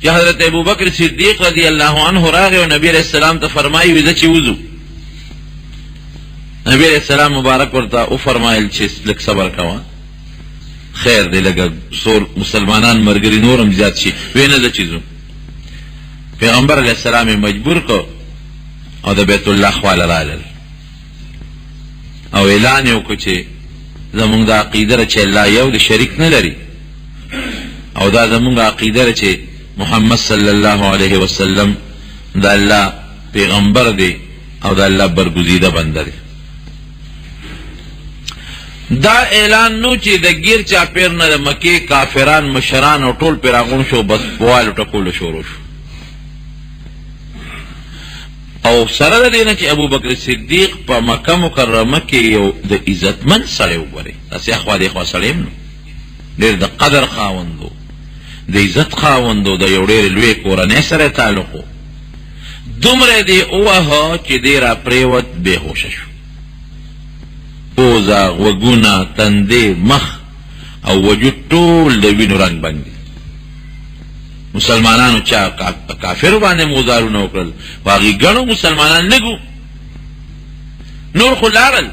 چې حضرت ابوبکر صدیق رضی الله عنه راغی او نبی علیہ السلام ته فرمایي ویده چې وضو. نبی علیہ السلام مبارک ورته او فرمایل چې لږ صبر کوه، خیر دی لږه سور مسلمانان مرګري نورم زیات شي. وینه د چیزو پیغمبر علیہ السلام مجبور کو او د بیت الله خواله رالل او اعلان یې وکړو چې زمونږ د عقیده چې الله یو د شریک نه لري او دا زمونږ عقیده چې محمد صلی الله علیه وسلم د الله پیغمبر دی او د الله برگزیده بنده دی. دا اعلان نو چې د گیر چاپیر نه د مکې کافران مشران او ټول پیراغون شو، بس بوالو ټکولو شروع شو. او سره د دې نه چې ابوبکر صدیق په مکه مکرمه کې یو د عزتمن سړی وګورئ، داسې اخوا دېخوا سړی هم نو، ډېر د قدر خاوند، د عزت خاوند، د یو ډېرې لوی کورنۍ سره تعلق و. دومره دې ووهه چې دی را پرېوت بېهوشه شو. پوزه، غوږونه، تندې، مخ او وجود ټول د وینو رنګ باندې. مسلمانانو چا کافر باندې موزارونه وکړل، واغې ګڼو مسلمانان لږو نور خو لاړل،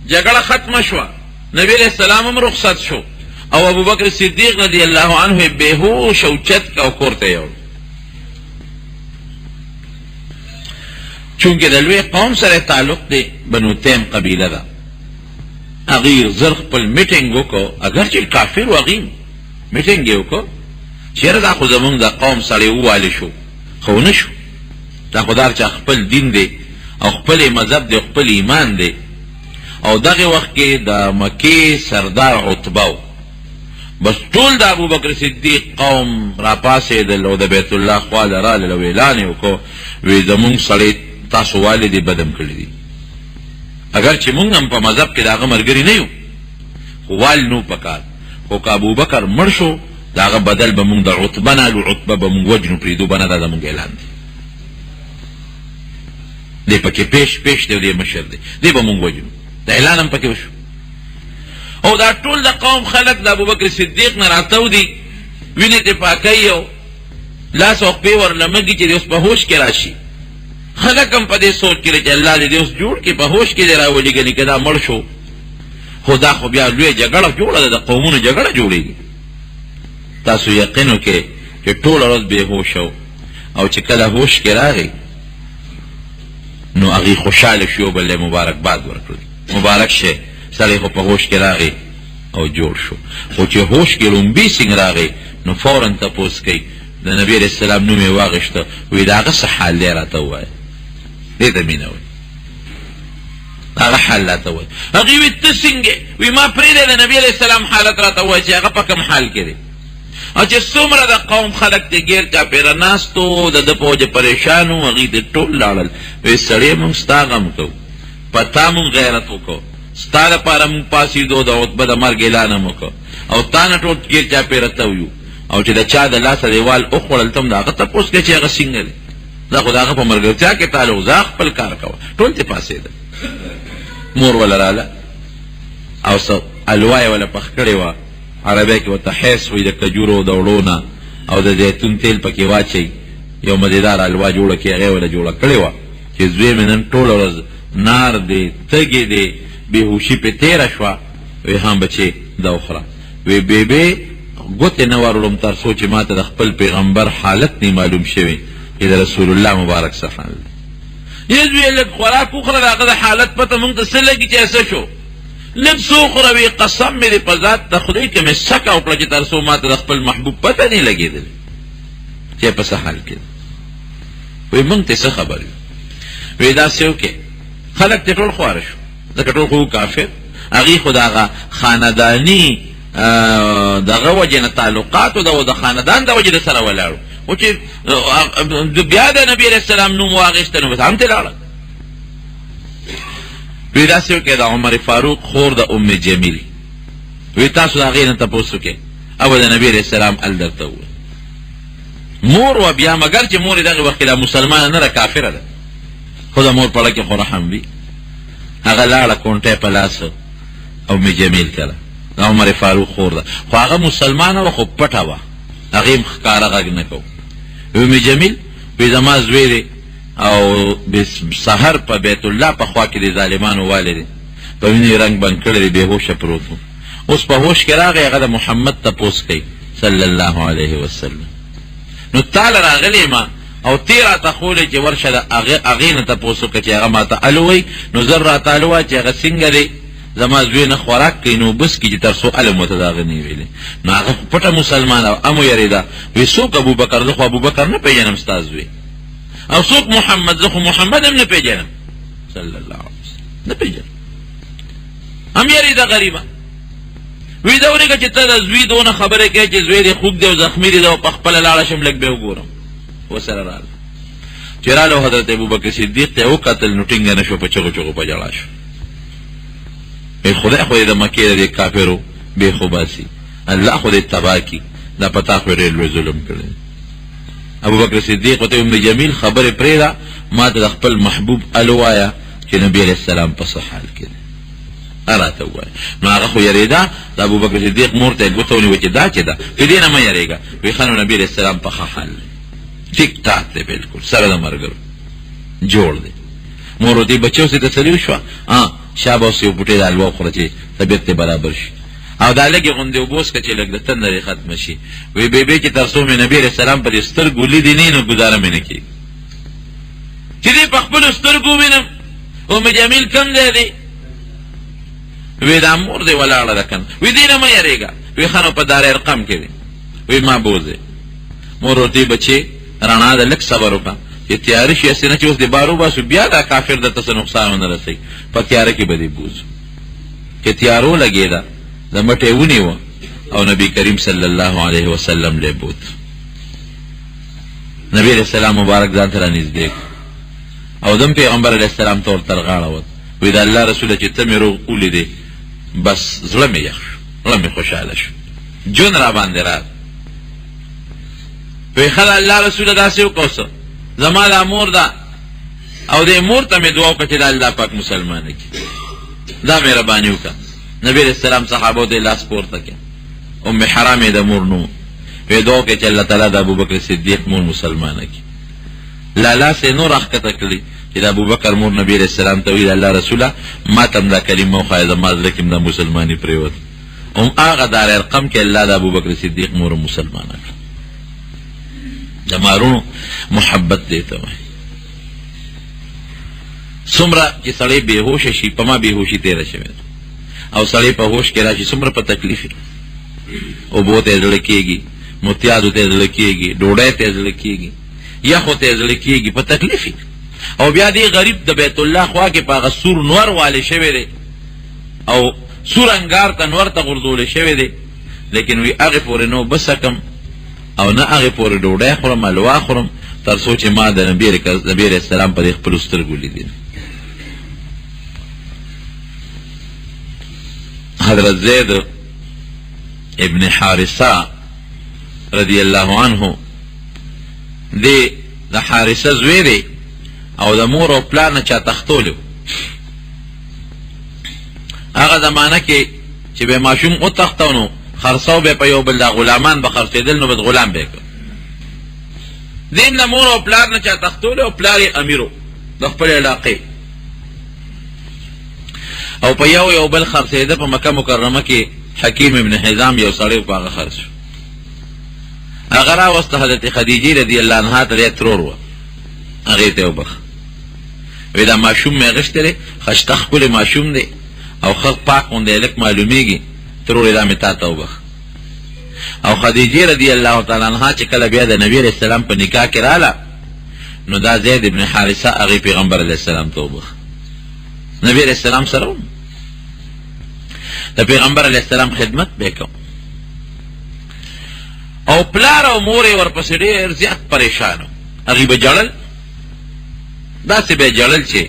جګړه ختمه شوه، نبی علیہ السلام هم رخصت شو او ابوبکر صدیق رضی الله عنه بېهوش او چت او کور ته یوړ. چونکې د لوی قوم سره تعلق دی، بنو تیم قبیله ده. هغې زر خپل میټینګ وکړو، اگر چې کافر و هغې میټینګ یې وکړو چیرې دا خو زمونږ د قوم سړی ووالی شو، خو نه شو. دا خو دا چې خپل دین دی او خپل مذهب دی او خپل ایمان دی. او دغه وخت کې د مکې سردار عتبه و، بس ټول د ابوبکر صدیق قوم را پاسېدل او د بیت الله خواله رالل او اعلان یې وکړو، وی زمونږ سړی تاسو والي دی بدم کړي دي. اگر چې مونږ هم په مذهب کې د هغه ملګري نه یو، خو وال نو پکار، خو که ابوبکر مړ شو د هغه بدل به مونږ د عتبه نالو، عتبه به مونږ وجنو پرېږدو به نه، دا زمونږ اعلان دی. دی پکې پیش دی او دی مشر دی، دی به مونږ وجنو، د اعلان هم پکې وشو. او دا ټول د قوم خلک د ابوبکر صدیق نه راتاو دي، وینې ترې پاکوي او لاس او خپې ورله مږي چې دی اوس په هوش کې راشي. خلک هم په دې سوچ کې چې الله دې اوس جوړ کړي، په هوش کې دې راولي، ګنې که دا مړ شو. خو دا خو بیا لویه جګړه جوړه ده، د قومونو جګړه جوړېږي. تاسو یقین وکړئ چې ټوله ورځ بېهوش او چې کله هوش کې راغی نو هغې خوشحاله شو، بل یې مبارکباد ورکړل، مبارک شی سړی خو په هوش کې راغی او جوړ شو. خو چې هوش کې لومبي سینګ راغی نو فوراً تپوس کوي، د نبي علیہ السلام نوم یې واغېسته، وایي د هغه څه حال دی راته ووایه، دې ته مینه وایي، هغه حال راته وایي. هغې وایي ته څنګه؟ وایي ما پرېږدی د نبي علیہ السلام حالت راته ووایه چې هغه په کوم حال کې دی. او چې څومره د قوم خلک د ګیر چاپېره ناستو، د ده په وجه پریشان وو، هغوی د ټول لاړل. وایي سړی مونږ ستا غم کوو، په تا مونږ غیرت وکړو، ستا دپاره مونږ پاڅېدو، د عتبه د مرګ اعلان هم وکړو او تا نه ټول ګیر چاپېره ته ویو. او چې د چا د لاسه دیوال وخوړل ته هم د هغه تپوس کوې چې هغه څنګه دی، دا خو د هغه په ملګرتیا کې تعلق، زه خپل کار کوه. ټول ترې پاڅېدل. مور وله راله او څه الوا یې وله پخ کړې وه، عربی کې ورته حیث وایي، د کجورو دوړو نه او د زیتون تیل پکې واچوي، یو مزېدار الوا جوړه کړي، هغې وله جوړه کړې وه چې زوی مې نن ټوله ورځ نار دی، تږې دی، بېهوشي پې تېره شوه. وایي هم بچې دا وخوره. وایي بېبې ګوتې نه وروړم تر څو چې ما ته د خپل پیغمبر حالت نه معلوم شوی چې د رسول الله مبارک څه حال دی. یې زویه لږ خوراک وخوره، د هغه د حالت پته مونږ ته څه لګي چې څه شو، لږ څه وخوره. وایي قسم مې دې په ذات د خدای که مې سکه وکړه چې تر څو ما ته د خپل محبوب پته نه لګېدلې چې په څه حال کې. وایي مونږ ته څه خبر وي. وایي داسې وکړې، خلک ترې ټول خواره شو، ځکه ټول خو کافر، هغې خو د هغه خانداني دغه وجه نه تعلقاتو د خاندان د وجه د سره ولاړو، خو چې بیا د نبي علیہ السلام نوم واغېسته نو بس هم ترې لاړل. وی داسې وکړې د عمر فاروق خور د ام جمیل، وی تاسو د هغې نه تپوس وکړئ او د نبي علیہ السلام ال درته ووایي. مور و بیا مګر چې مور یې دغې وخت کې لا مسلمانه نه ده، کافره ده، خو د مور په اړه کې خو رحم وي. هغه لاړه کونټۍ په لاس ام جمیل کله د عمر فاروق خور ده، خو هغه مسلمانه وه خو پټه وه، هغې هم ښکاره غږ نه کو. ام جمیل وی زما زوی دی او سحر په بیت الله په خوا کې د ظالمانو والي په وینې رنګ بند کړی دی بېهوشه پروت و اوس په هوش کې راغی هغه د محمد تپوس کوي صلی الله علیه وسلم نو تاله راغلی ما او تی راته ښولې چې ورشه د هغې نه تپوس وکړه چې هغه ماته الووی نو زر راته الووه چې هغه څنګه دی زما زوی نه خوراک کوي نو بس کي چې تر څو علم ورته د هغه نه ویلې نو هغه پټه مسلمان او ام ویرېده وی څوک ابوبکر زه خو ابوبکر نه پېژنم ستا زوی او څوک محمد زه خو محمد هم نه پېژنم صلی الله علیه وسلم نه پېژنم هم یېرېده غریبه وی دا ورېږه چې ته د زوی دونه خبرې کوې چې زوی دې خوږ دی او زخمي دی او په خپله لاړه شم لږ به وګورم ورسره راغله چې راله حضرت ابوبکر صدیق ته وکتل نو ټینګه نه شو په چغو چغو په ژړا شو ای خدای خو دې د مکې د دې کافرو بې خوباسي الله خو دې تباه کي دا پتا خو ډېر لوی ظلم کړی ابوبکر صدیق ورته ام جمیل خبرې پرېږده ما ته د خپل محبوب الووایه چې نبي علیه السلام په څه حال کې دی راته ووایه نو هغه خو یېرېده د ابوبکر صدیق مور ته یې ګوته ونیوه چې دا چې ده په دې نه مه یېرېږه وایي ښه نو نبي علیه السلام په ښه حال دی ټیک ټاک دی بلکل سره د ملګرو جوړ دی مور ورته بچو سې تسلي وشوه شابه اوس یو بوټی د حلوا وخوره چې طبیعت دې برابر شي او دا لږې غوندې اوبه وڅښه چې لږ د تندر یې ختمه شي وایي بیبی چې تر څو مې نبي علیه السلام په دې سترګو لیدې نه نو ګزاره مې نه کېږي چې دې په خپلو سترګو ووینم ام جمیل کم دی دی وی دا مور دی ولاړه ده کنه وی دې نه مه یېرېږه وی ښه نو په دار ارقم کې دی وی ما بوځې مور ورته بچې رڼا ده لږ صبر وکړه چې تیاره شي هسې نه چې اوس دې بار وباسو بیا دا کافر درته څه نقصان ونه رسوي په تیاره کې به دې بوځو چې تیارو لګېده د مټې ونیوه او نبي کریم صلی الله علیه وسلم لی بوت نبی علیه السلام مبارک ځان ته رانږدې او دم پیغمبر علیه السلام ته ورته رغاړه وه وی د الله رسوله چې ته مې روغ ولیدې بس زړه مې یخ شو زړه مې خوشحاله شو جون را باندې راغی وی ښه د الله رسوله داسې وکړه زما دا مور ده او دې مور ته مې دعا وکړه چې د الله پاک مسلمانه کړي دا مهرباني وکړه نبي علیه السلام صحابو ته یې لاس پورته کړه ام حرام یې د مور نوم وی دعا وکړه چې الله تعالی د ابوبکر صدیق مور مسلمانه کړي لاس یې نور راښکته کړي چې د ابوبکر مور نبي علیه السلام ته وایي د الله رسوله ما ته هم دا کلمه وښایه زما زړه کې هم دا مسلماني پرېوت هم هغه دار ارقم کې الله د ابوبکر صدیق مور مسلمانه کړه د مارونو محبت دی ته وایي څومره چې سړی بېهوشه شي په ما بېهوشي تېره شوې ده او سړی په هوش کې راشي څومره په تکلیف اوبو ته یې زړه کېږي متیازو ته یې زړه کېږي ډوډۍ ته یې زړه کېږي یخو ته یې زړه کېږي په تکلیف او بیا دې غریب د بیت الله خوا کې په هغه سور نور والی شوی دی او سور انګار ته نور ته غورځولی شوی دی لیکن وی هغې پورې نو بسکم او نه هغې پورې ډوډۍ خورم حلوا خورم تر څو چې ما د نبي علیه السلام په دې خپلو سترګو لیدي حضرت زید ابن حارثه رضی الله عنه دی د حارثه زوی دی او د مور او پلار نه چا تختولی هغه زمانه کې چې به ماشوم وتښتو نو خرڅو به په یو بل د غلامان به خرڅېدل نو به غلام به کړ دین نه مور او پلار نه چا تختولی او پلار یې امیرو د خپل علاقې او په یو بل خرڅېده په مکه مکرمه کې حکیم ابن حزام یو سړی په هغه خرڅ شو هغه راوسته حضرت خدیجې رضی الله عنها ته یې ترور وه هغې ته وبخه وی دا ماشوم مې اغېستی دی خشته ښکلی ماشوم دی او ښه پاک غوندې هلک معلومیږي ترور یې دا مې تا ته وبخه او خدیجې رضی الله تعالی عنها چې کله بیا د نبي علیه السلام په نکاح کې راله نو دا زید ابن حارثه هغې پیغمبر علیه السلام ته وبخه نبی علیه السلام سره وم د پیغمبر علیه السلام خدمت به کوم او پلار او مور یې ورپسې ډېر زیات پریشان و هغې به جړل داسې به یې جړل چې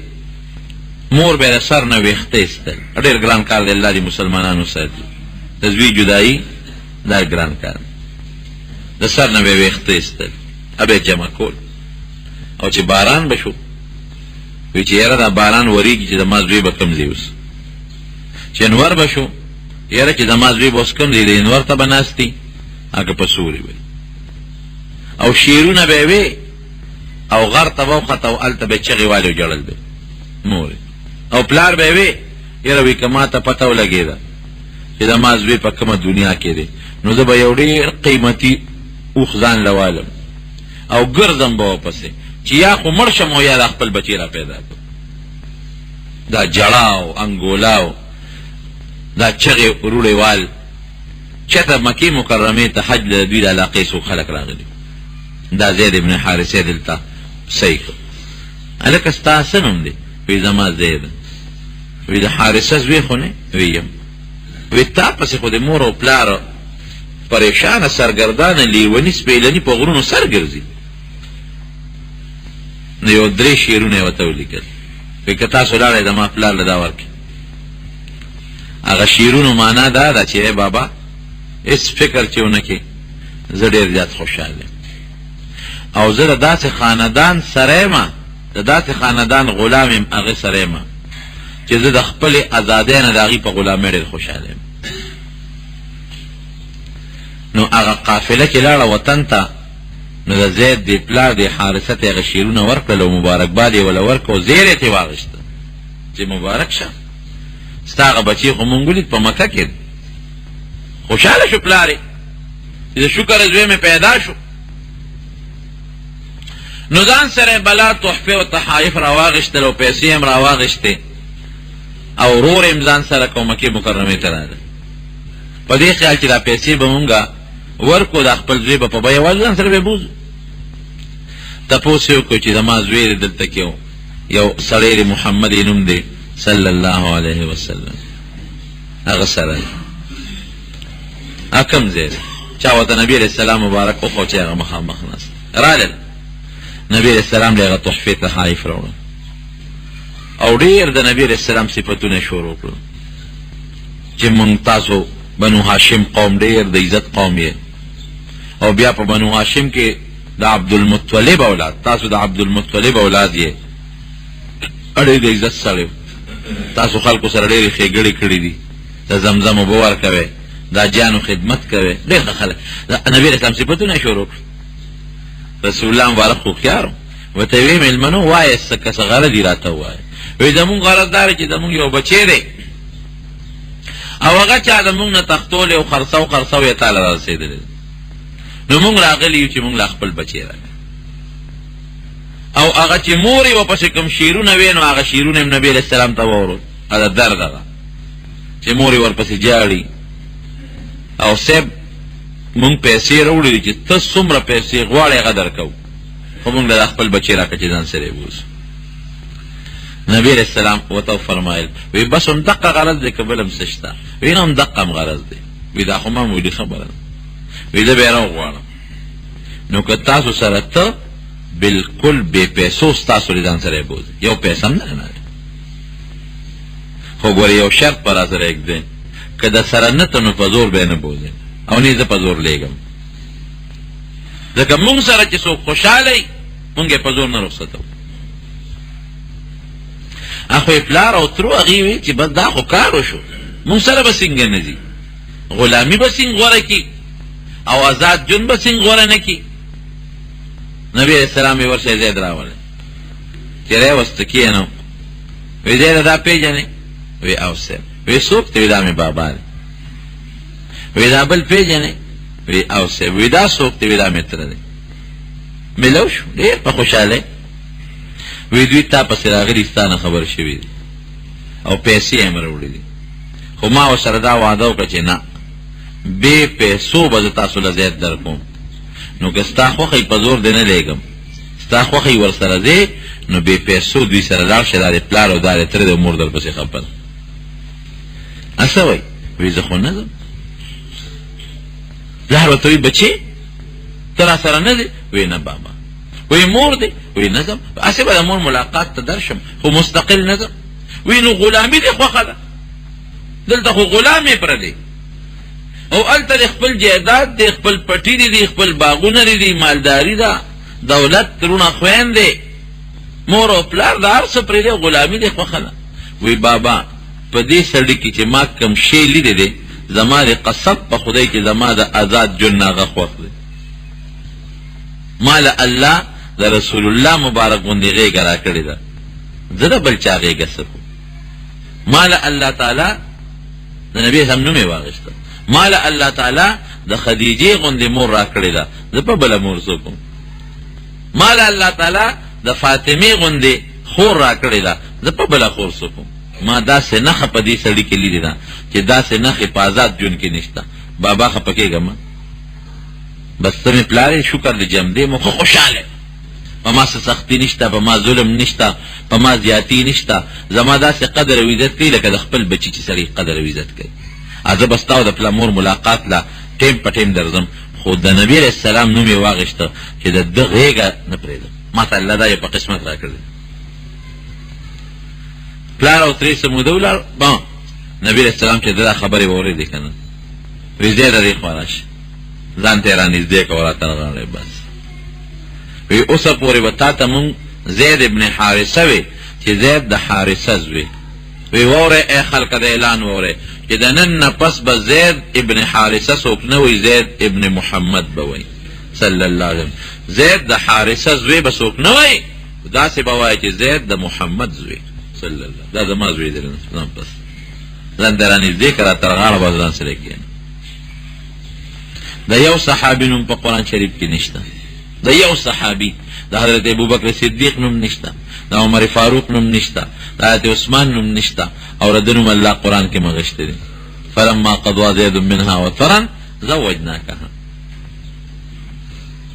مور به یې د سر نه ویښته ایستل ډېر ګران کار دی الله دې مسلمانانو ساتي د زوی جدایي دا ګران کار د سر نه به یې ویښته ایستل به یې جمع کول او چې باران به شو وی چې یاره دا باران وریږي چې زما زوی به کوم ځای اوس چې انور به شو یاره چې زما زوی به اوس کوم ځای د انور ته به ناست دي هغه په سوري وی او شیرونه به وي او غر ته به وخته او هلته به چغې والي او جړل به مورې او پلار به وي یاره وي که ما ته پته ولګېده چې د ما زوی په کومه دنیا کې دی نو زه به یو ډېر قیمتي اوښ ځان له والم او ګرځم به ورپسې چې یا خو مړ شم او یا د خپل بچی را پیدا کړم دا جړاو انګولاو دا چغې روړې وال چېرته مکې مکرمې ته حج د دوی د علاقې څو خلک راغلي دا زید ابن حارثې دلته صحیح کړ هلکه ستا څه نوم دی وی زما زید وی د حارثه زوی خو نه وی یم وی تا پسې خو د مور او پلار پریشانه سرګردانه لیوني سپېلني په غرونو سر ګرځي نو یو درې شعرونه یې ورته ولیکل وی که تاسو لاړئ زما پلار له دا ورکړي هغه شعرونو معنا دا ده چې بابا هېڅ فکر چې ونه کړې زه ډېر زیات خوشحال یم او زه د داسې خاندان سره یم د داسې خاندان غلام یم هغې سره یم چې زه د خپلې ازادۍ نه د هغې په غلامۍ ډېر خوشحاله یم نو هغه قافله کې لاړه وطن ته نو د زید د پلار د حارثه ته هغه شعرونه ورکړل او مبارکباد یې وله ورکړه او زیر یې ترې واخېسته چې مبارک شه ستا هغه بچی خو مونږ ولید په مکه کې خوشحاله شو پلار یې چې د شکر زوی مې پیدا شو نو ځان سره بلا تحفې او تحایف راواغېشتل او پیسې هم راواغېشتې او ورور یې ځان سره کړ مکې مکرمې ته راغی په دې خیال چې دا پیسې به مونږه ورکو د خپل زوی به په بیه وال ځان سره به بوځو تپوس یې وکړو چې زما زوی دی دلته کې یو سړی دی محمد یې نوم دی صلی الله علیه وسلم هغه سره کوم ځای دی چا ورته نبي علیه السلام مبارک وښو چې هغه مخامخ ناست رالل نبی علیه السلام له هغه تحفې تحایف راوړل او ډېر د نبی علیه السلام صفتونه شروع کړل چې مونږ تاسو بنو هاشم قوم ډېر د عزت قوم یې او بیا په بنو هاشم کې د عبدالمطلب اولاد تاسو د عبدالمطلب اولاد یې ډېر د عزت سړی تاسو خلکو سره ډېرې ښېګړې کړي دي د زمزم اوبه ورکوئ دا جانو خدمت کوئ ډېر د خلک نبي علیه السلام صفتونه شروع کړل رسول الله مبارک هوښیار ورته یې ویې مېلمنو وایه که څه غرض یې راته ووایه وایي زمونږ غرض دا دی چې زمونږ یو بچی دی او هغه چا د مونږ نه تختولی او خرڅو خرڅو یې تاله را رسېدلی نو مونږ راغلي یو چې مونږ لا خپل بچی راکړي او هغه چې مور یې ورپسې کوم شعرونه وی نو هغه شعرونه یې نبي علیه السلام ته واورول هغه درد هغه چې مور یې ورپسې جاړي او صاحب مونږ پیسې راوړي دي چې ته څومره پیسې غواړې هغه درکوو خو مونږ له خپل بچی راکړه چې ځان سره یې بوځو نبی علیه السلام ورته وفرمایل وی بس همدقه غرض دی که بل هم څه شته وی نه همدقه هم غرض دی وی دا خو معمولي خبره ده وی زه به یې راوغواړم نو که تاسو سره ته بلکل بې پیسو ستاسو له ځان سره یې بوځي یو پیسه هم نه خو ګورې یو شرط به را سره ایږدی که د سره نه ته نو په زور به یې نه بوځې او نه زه په زور لیږم ځکه مونږ سره چې څوک خوشحاله وي مونږ یې په زور نه رخصتوو اخو یې پلار او ترو هغې وی چې بس دا خو کار وشو مونږ سره به څنګه نه ځي غلامي به څنګه غوره کړي او آزاد ژوند به څنګه غوره نه کړي نبي علیه السلام یې ورشه زید راولی چې راوسته کښېنو وی زیده دا پېژنې وی او صاحب وی څوک ته وی دا مې بابا دی وی دا بل پېژنې وی او صاحب وی دا څوک ته وی دا مې تره دی ملو شو ډېر په خوشحالۍ وی دوی تا پسې راغلي ستا نه خبر شوي دي او پیسې یې هم راوړي دي خو ما ورسره دا وعده وکړه چې نه بې پیسو به زه تاسو له زیات در کوم نو که ستا خوښه یې په زور دی نه لیږم ستا خوښه یې ورسره ځې نو بې پیسو دوی سره لاړ شه دا د پلار او دا د تره د مور در پسې خفه ده څه وایي وایي زه خو نه ځم پلار ورته وایي بچې ته را سره نه ځې وایي نه بابا وی مور دی وی نه ځم هسې به د مور ملاقات ته درشم خو مستقل نه ځم وی نو غلامي دې خوښه ده دلته خو غلام یې پردی او هلته د خپل جایداد دی خپل پټي دي خپل باغونه دي مالداري ده دولت ترونه خویندې مور او پلار د هر څه پرېږدي غلامي دې خوښه ده وی بابا په دې سړي کې چې ما کوم شی لیدی دی زما د قسم په خدای چې زما د آزاد ژوند نه هغه خوښ دی مال الله د رسول الله مبارک غوندې غېږه را کړې ده، زه د بل چا غېږه سکو. مال الله تعالی د نبی هم نوم یې واغېسته، مال الله تعالی د خدیجې غوندې مور را کړې ده، زه په بله مور سکم. مال الله تعالی د فاطمې غوندې خور را کړې ده، زه په بله خور سکم. ما داسې نښه په دې سړي کې لیدې ده چې داسې نښې په آزاد ژوند کې نشته. بابا خفه کېږم، بس ته مې پلار یې، شکر د جمدې مو خو خوشحاله، په ما څه سختي نشته، په ما ظلم نشته، په ما زیاتي نشته. زما داسې قدر او عزت کوي لکه د خپل بچي چې سړی قدر او عزت کوي. زه به ستا او د پلار مور ملاقات لا ټیم په ټیم درځم، خو د نبي علیه السلام نوم یې واغېسته چې د ده غېږه نه پرېږدم. ما ته الله دا یې په قسمت را کړی. پلار او ترې څه موده ولاړ، نبي علیه السلام چې دا خبرې به اورېدې که نه، وایي زیده دې خوا راشه، ځان ته یې را نږدې کړه او راته رغاړی. بس وی اوسه پورې به تا ته مونږ زید ابن حارثه وی چې زید د حارثه زوی. وی واورئ ای خلقه د اعلان واورئ چې د نن نه پس به زید ابن حارثه څوک نه وی، زید ابن محمد به وی صلی الله علیه وسلم. زید د حارثه زوی به څوک نه وی، داسې به وایي چې زید د محمد زوی صلی الله. دا زما زوی دی، پس ځان ته را نږدې کړه، راته رغاړه به ځان سره کښېنه. د یو صحابي نوم په قرآن شریف کې نشته، د یو صحابي، د حضرت ابوبکر صدیق نوم نشته، د عمر فاروق نوم نشته، د حضرت عثمان نوم نشته، او د نوم الله قرآن کې مغشته دي. فلما قضى زید منها وطرا زوجناکها.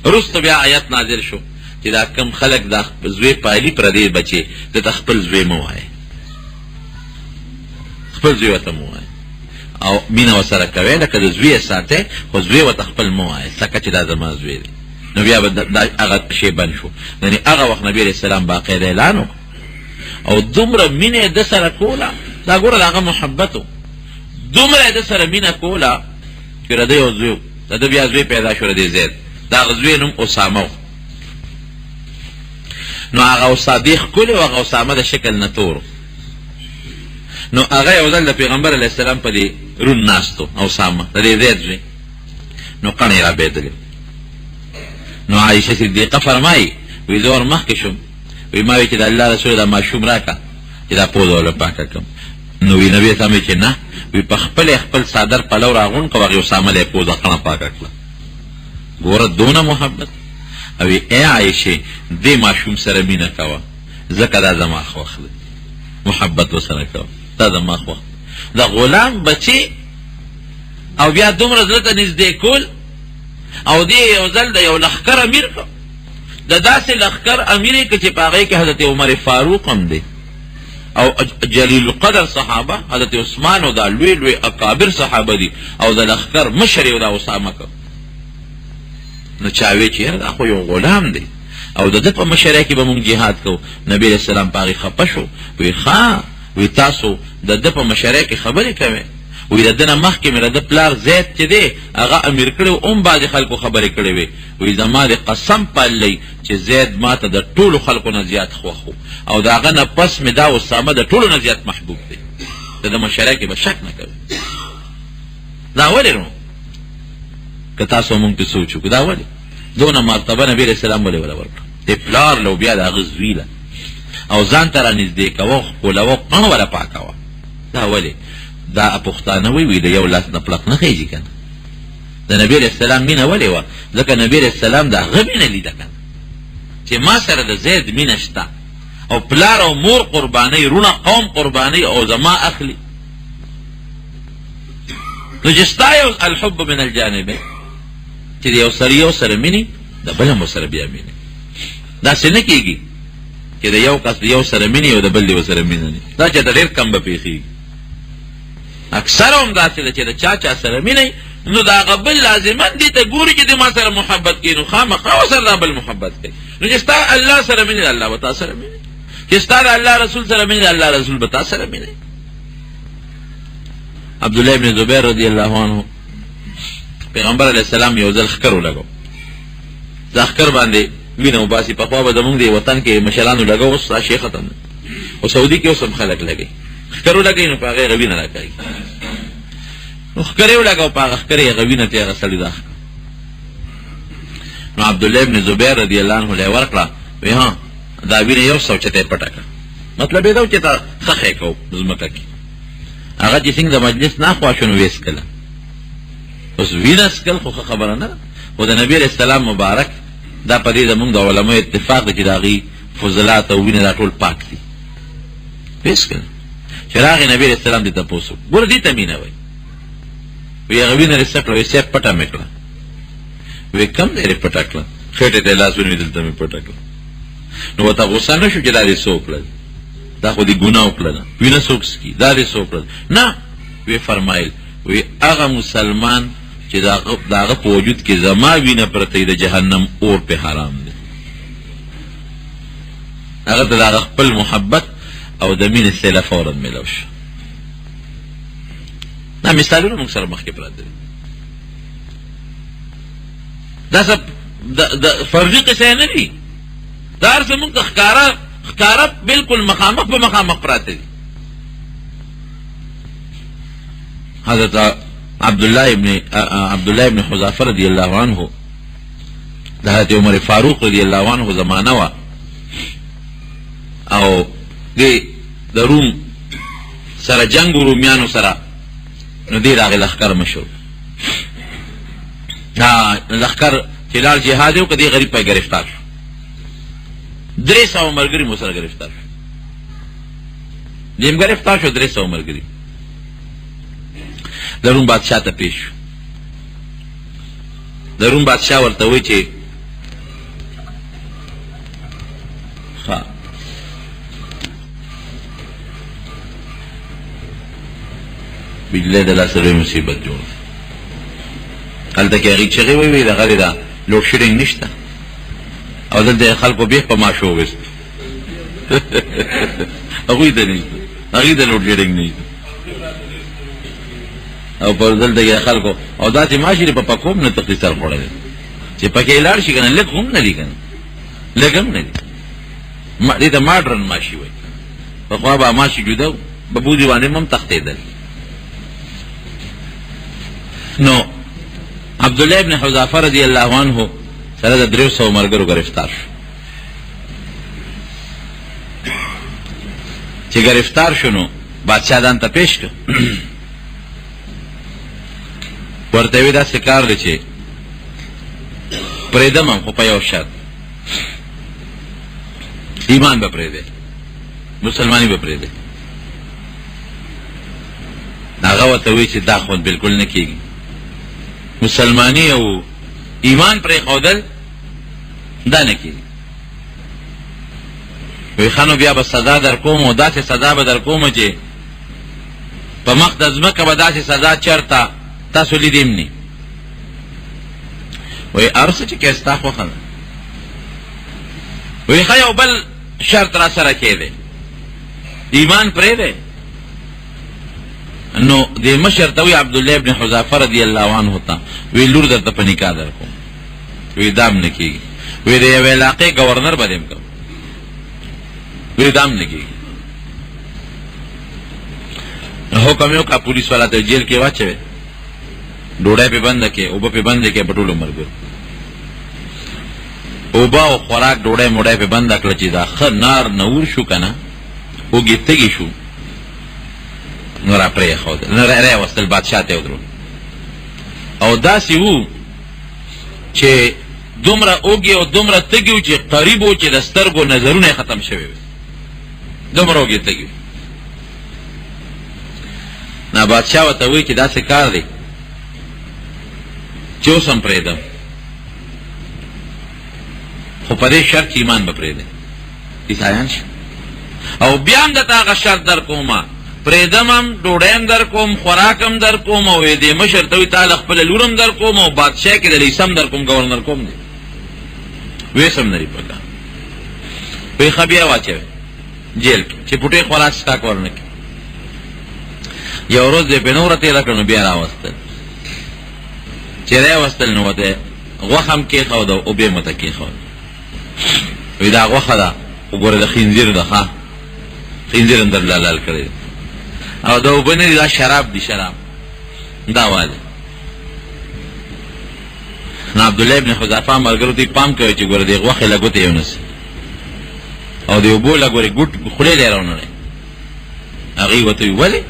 وروسته بیا آیت نازل شو چې دا کم خلک دا زوی پایلي پردې بچي دته خپل زوی مه وایه، خپل زوی ورته مه وایه او مینه ورسره کوئ لکه د زوی یې ساتئ، خو زوی ورته خپل مه وایه ځکه چې دا زما زوی دی. نو بیا به هغه شی بند شو. یعنې هغه وخت نبي علیه السلام باقاعده اعلان وکړ او دومره مینه یې ده سره کوله. دا ګوره د هغه محبت و، دومره یې ده سره مینه کوله چې د ده یو زوی و، د ده بیا زوی پیدا شو، د دې زید، د هغه زوی نوم اسامه و. نو هغه ښکلی و، هغه اسامه د شکل نه تور و. نو هغه یو ځل د پیغمبر علیه السلام په دې رون ناست و، اسامه د دې زید زوی. نو کڼې یې رابېدلې. نو عایشه صدیقه فرمایي وی زه ور مخکې شوم، وی ما وی چې د الله رسول دا ماشوم راکړه چې دا پوزه وله پاکه کړم. نو وی نبي اسلام وی چې نه، وی په خپل صادر پلو راغونډ کړه، هغې اسامه له یې پوزه خڼه پاکه کړه. ګوره دونه محبت. او وی ای عایشې دې ماشوم سره مینه کوه ځکه دا زما خوښ دی، محبت ورسره کوه، دا زما خوښ. د غلام بچي او بیا دومره زړه ته نږدې کول، او دې یو ځل د یو لښکر امیر کړ، د داسې لښکر امیر یې کړ چې په هغې کې حضرت عمر فاروق هم دی او جلیل القدر صحابه، حضرت عثمان او دا لوی لوی اکابر صحابه دي، او د لښکر مشر یې دا اسامه کړ. نو چا وی چې یاره دا خو یو غلام دی او د ده په مشرۍ کې به مونږ جهاد کوو. نبي علیه السلام په هغې خفه شو، وی ښه، وی تاسو د ده په مشرۍ کې خبرې کوئ، وی د ده نه مخکې مې د ده پلار زید چې دی هغه امیر کړی و، هم بعضې خلکو خبرې کړې وې. وی زما د قسم پاللی چې زید ما ته د ټولو خلکو نه زیات خوښ و، او د هغه نه پس مې دا اسامه د ټولو نه زیات محبوب دی، د ده مشرۍ کې به شک نه کوي. دا ولې نو که تاسو مونږ پې سوچ وکړو، دا ولې دونه مرتبه نبي علیه السلام ولې وله ورکړه د پلار له بیا د هغه زوی له، او ځان ته را نږدې کوه، ښکلوه، قڼ وله پاکوه. دا ولې دا پښتانه وی د یو لاس نه پړق نه خېږي که نه. د نبي علیه السلام مینه ولې وه؟ ځکه نبي علیه السلام د هغه مینه لیده که نه چې ما سره د زید مینه شته، او پلار او مور قربانۍ، رونه قوم قربانۍ، او زما اخلي. نو چې ستا یو الحب من الجانبین چې د یو سړي یو سره مینې، د بل هم ورسره بیا مینې. داسې نه کېږي چې د یو کس د یو سره مینې او د بل د یو سره مینه نه، دا چېرته ډېر کم به پېښېږي. اکثر هم داسې ده چې د چا سره مینه نو د هغه بل لازمن دې ته ګوري چې د ما سره محبت کوي، نو خامخا ورسره دا بل محبت کوي. نو چې ستا الله سره مینه، الله به تا سره مینه، چې ستا د الله رسول سره مینه، الله رسول به تا سره مینه. عبدالله ابن زبیر رضی الله عنه پیغمبر علیه السلام یو ځل ښکر ولګو، دا ښکر باندې وینه وباسي. پخوا به زمونږ د وطن کې مشرانو لګو، اوس دا شی ختم دی، او سعودي کې اوس هم خلک لګوي، ښکر ولګوي نو په هغې هغه وینه راکوي. نو ښکر یې ولګو، په هغه ښکر یې هغه وینه ترې هغه سړي راښکه. نو عبدالله ابن زبیر رضی اللہ عنہ له ورکړه وی ها دا وینه یو څو چته پټکه مطلب دا چې تا خخې کو زمکه کی هغه چې څنګه د مجلس نه خوښونو وېس کله اوس وینه سکل خو خبره نه او د نبی رسول الله مبارک دا په دې زمونږ د علماء اتفاق دی چې داغي فضلات او وینه ټول پاک دي وېس کله چراغ نبی رسول الله دې تاسو ګور دې تمینه وای وی هغه وینه رسکل وې سپ پټه میکړه وی کم دې پټکړه خېټه ته لاس ونی دلته می پټکړه نو وتا غوسه نشو چې دا دې سوکړه دا خو دې ګناه وکړه وینه سوکس کی دا دې سوکړه نه وی فرمایل وی هغه مسلمان چې داغه په وجود کې زما وینه پرته د جهنم اور په حرام دی هغه د خپل محبت او د مینې سره فورا ملوش دا مثالونه موږ سره مخکې پراته دا سب د فرضي قصه نه دي دا هر څه موږ ښکارا بالکل مخامخ په مخامخ پراته دي حضرت عبدالله ابن حذافه رضی اللہ عنہ د حضرت عمر فاروق رضی اللہ عنہ زمانہ وا او د روم سره جنگ رومیانو سره نو دی راغی لخکر مشهور لخکر چې لال جهاد یو کدی غریب په گرفتار شو 300 مرګري مو سره گرفتار شو دیم گرفتار شو 300 مرګري د روم بادشاہ ته پیش شو د روم بادشاہ ورته وی چې بالله د لاسره مصیبت جوړ هلته کې هغې چغې وویلې دغه دا لوډ شیډینګ نشته او دلته خلکو بیخ په ماشو وویست هغوی ته نشته هغې ته لوډ شیډینګ نشته او پر دلته کې خلکو او داسې ماشي په پکوم نه تقي سر خوړلی چې پکې لاړ شي که نه لږ هم نه دي که نه لږ هم نه دي دې ته ماډرن ماشي وایي پخوا به ماشي جوده به بودي باندې هم تختېدل نو عبدالله ابن حذافه رضی اللہ عنہ سره د 300 مرګرو گرفتار شو چې گرفتار شونو بادشاہ دان ته پیش کړ ورته وی دا سکار دی چې پرېدم خو په یو شرط ایمان به پرېده مسلمانی به پرېده هغه ورته وی چې دا خو بالکل نه کېږي مسلمانی او ایمان پر خودل دا نه کیږي وی خانو بیا به سزا در کوم او داسې سزا به در کوم چې په مخ د ځمکه به داسې سزا چرته تاسو لیدیم نی وی ارسه چې کستا خوخه ده وی خا یو بل شرط را سره کېده ایمان پرې ده نو د مشر ته وی عبدالله ابن حذافه رضی الله عنه ته وی لور درته په نکاح درکوم وی دام نه کیږي وی د یوې علاقې گورنر بدیم کوم وی دام نه کیږي حکم یو کا پولیس والا ته جیل کې واچوي ډوډۍ په بند کې او په بند کې پټول مرګ او با او خوراک ډوډۍ موډۍ په بند کړ چې دا خر نار نور شو کنه وګي تګي شو نو را پرې خو نو را وستل بادشاہ ته ودرو او داسې وو چې دومره اوږي او دومره تګي و چې قریب و چې د سترګو نظرونه ختم شوي وي دومره اوږي تګي نه بادشاہ ورته وایي چې داسې کار دی چې اوس هم پرېږدم خو په دې شرط چې ایمان به پرېږدی عیسایان شي او بیا هم درته هغه شرط در کومه پرېږدم هم ډوډۍ هم در کوم خوراک هم در کوم او دې مشر ته وایي تعالی خپله لور هم در کوم او بادشاه کې د لیسه هم در کوم ګورنر کوم دی ویس هم نري پکار وایي ښه بیا واچوئ جیل کې چې پوټې خوراک ستا ورنه کړي یو ورځ دې پې نوره تېره کړه نو بیا راوستل چې راوستل نو ورته غوښه هم کېښوده او بیا مته کېښوده وایي دا غوښه ده خو ګوره د خنزیر ده ښه خنزیر هم درله حلال کړی دی او دا اوبه نه دي دا شراب دي شراب دا والی نو عبدالله ابن حذافه ملګرو ته پام کوي چې ګوره دې غوښې له ګوتې یونس او د اوبو له ګورې ګوټ خولې لی راونړی هغې ورته وي ولې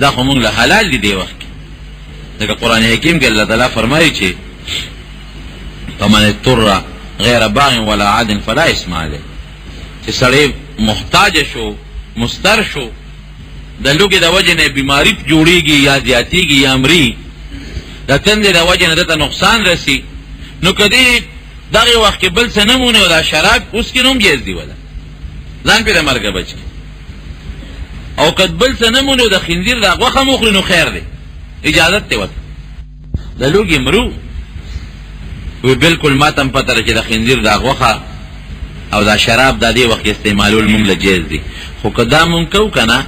دا خو مونږ له حلال دي دې وخت کې ځکه قرآن حکیم کې الله تعالی فرمایي چې فمن اضطر غیر باغ ولا عاد فلا اسم علیه چې سړی محتاج شو مستر شو د لوږې د وجې نه بیماري جوړېږي یا زیاتېږي یا مري د تندې د وجې نه دته نقصان رسي نو که دې دغې وخت کې بل څه نه مونې او دا شراب اوس کې نو هم جایز دي وله ځان پرې د مرګه بچ کړي او که بل څه نه مونې او د خنزیر د غوښه م وخوري نو خیر دی اجازت دی ورته د لوږې مرو وی بالکل ما ته هم پته ده چې د خنزیر د غوښه او دا شراب دا دې وخت استعمالول مونږ له جایز دي خو که دا مونږ کوو که نه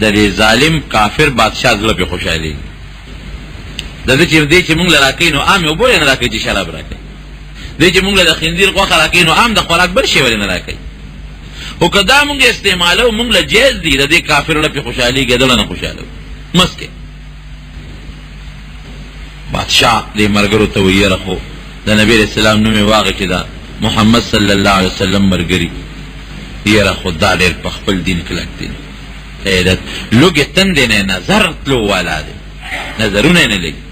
د دې ظالم کافر بادشاه زړه پې خوشحالېږي د ده چې دی چې مونږ له راکوي نو عام یې اوبه ولې نه راکوي چې شراب راکوي دی چې مونږ له د خنزیر غوښه راکوي نو عام د خوراک بل شی ولې نه راکوي خو که دا مونږ استعمالو مونږ له جایز دي د دې کافر زړه پې خوشحالېږي زړه نه خوشحالو مسکې بادشاه دې ملګرو ته ویې رخو د نبی علیہ السلام نوم یې واغې چې دا محمد صلی الله علیه وسلم ملګري یره خو دا ډېر په خپل دین کلک دی حیرت لوږې تندې نه نظر تلو والا دی نظرونه یې نه لګي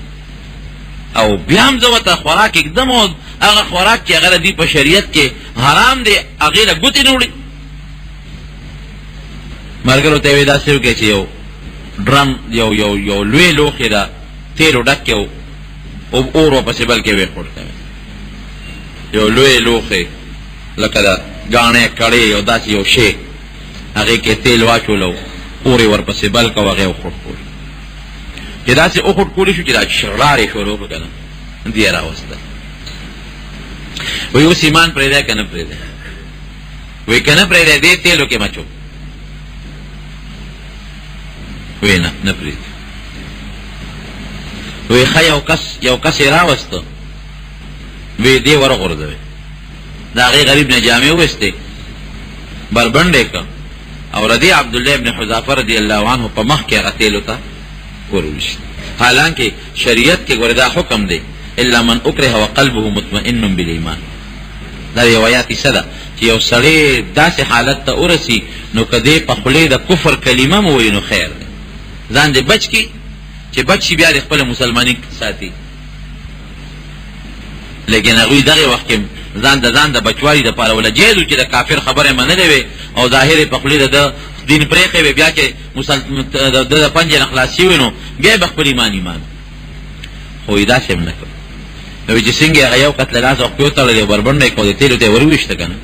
او بیا هم زه ورته خوراک اکدم او هغه خوراک چې هغه د دې په شریعت کې حرام دی هغې له ګوتې نه وړي ملګرو ته یې ویې داسې وکړئ چې یو ډرم یو لوی لوښی ده تیلو ډک یو اور ورپسې بلکې ویې خورته یو لوی لوښی لکه د ګاڼې کړې یو داسې یو شی هغې کې تیل واچولو اور یې ورپسې بل که هغې وخوټ چې داسې وخوټ کولی شو چې دا شرار یې شروع کړه که نه دې یې راوسته وایي اوس ایمان پرېږدی که نه پرېږدی وایي که نه پرېږدی دې تیلو کې مچو وایي نه پرېږدي وی ښه یو کس یې راوسته وی دې ورغورځوي د هغې غریب نه جامې وویستې بربنډ یې کړ او ردی عبدالله ابن حذافه رضی الله عنه په مخ کې هغه تیلو ته ورویشت حالانکه شریعت کې ګوره دا حکم دی الا من اکره وقلبه مطمئن بالایمان دا روایات کیسه ده چې یو سړی داسې حالت ته ورسي نو که دې په خولې د کفر کلمه مو ووایي نو خیر دی ځان دې بچ کړي چې بچ شي بیا د خپله مسلماني ساتي لیکن هغوی دغې وخت کې ځان د بچوالي دپاره وله جایز و چې د کافر خبره منلې وې او ظاهر یې په خولې د دین پرېښی وې بیا چې د د پنجې نه خلاص شوي نو بیا یې به خپل ایمان خو یې داسې هم نه کړ نو وایي چې څنګه هغه یو کس له لاسه خپې وتړلې بربنډه یې کړو د تیلو ته یې ورویشته که نه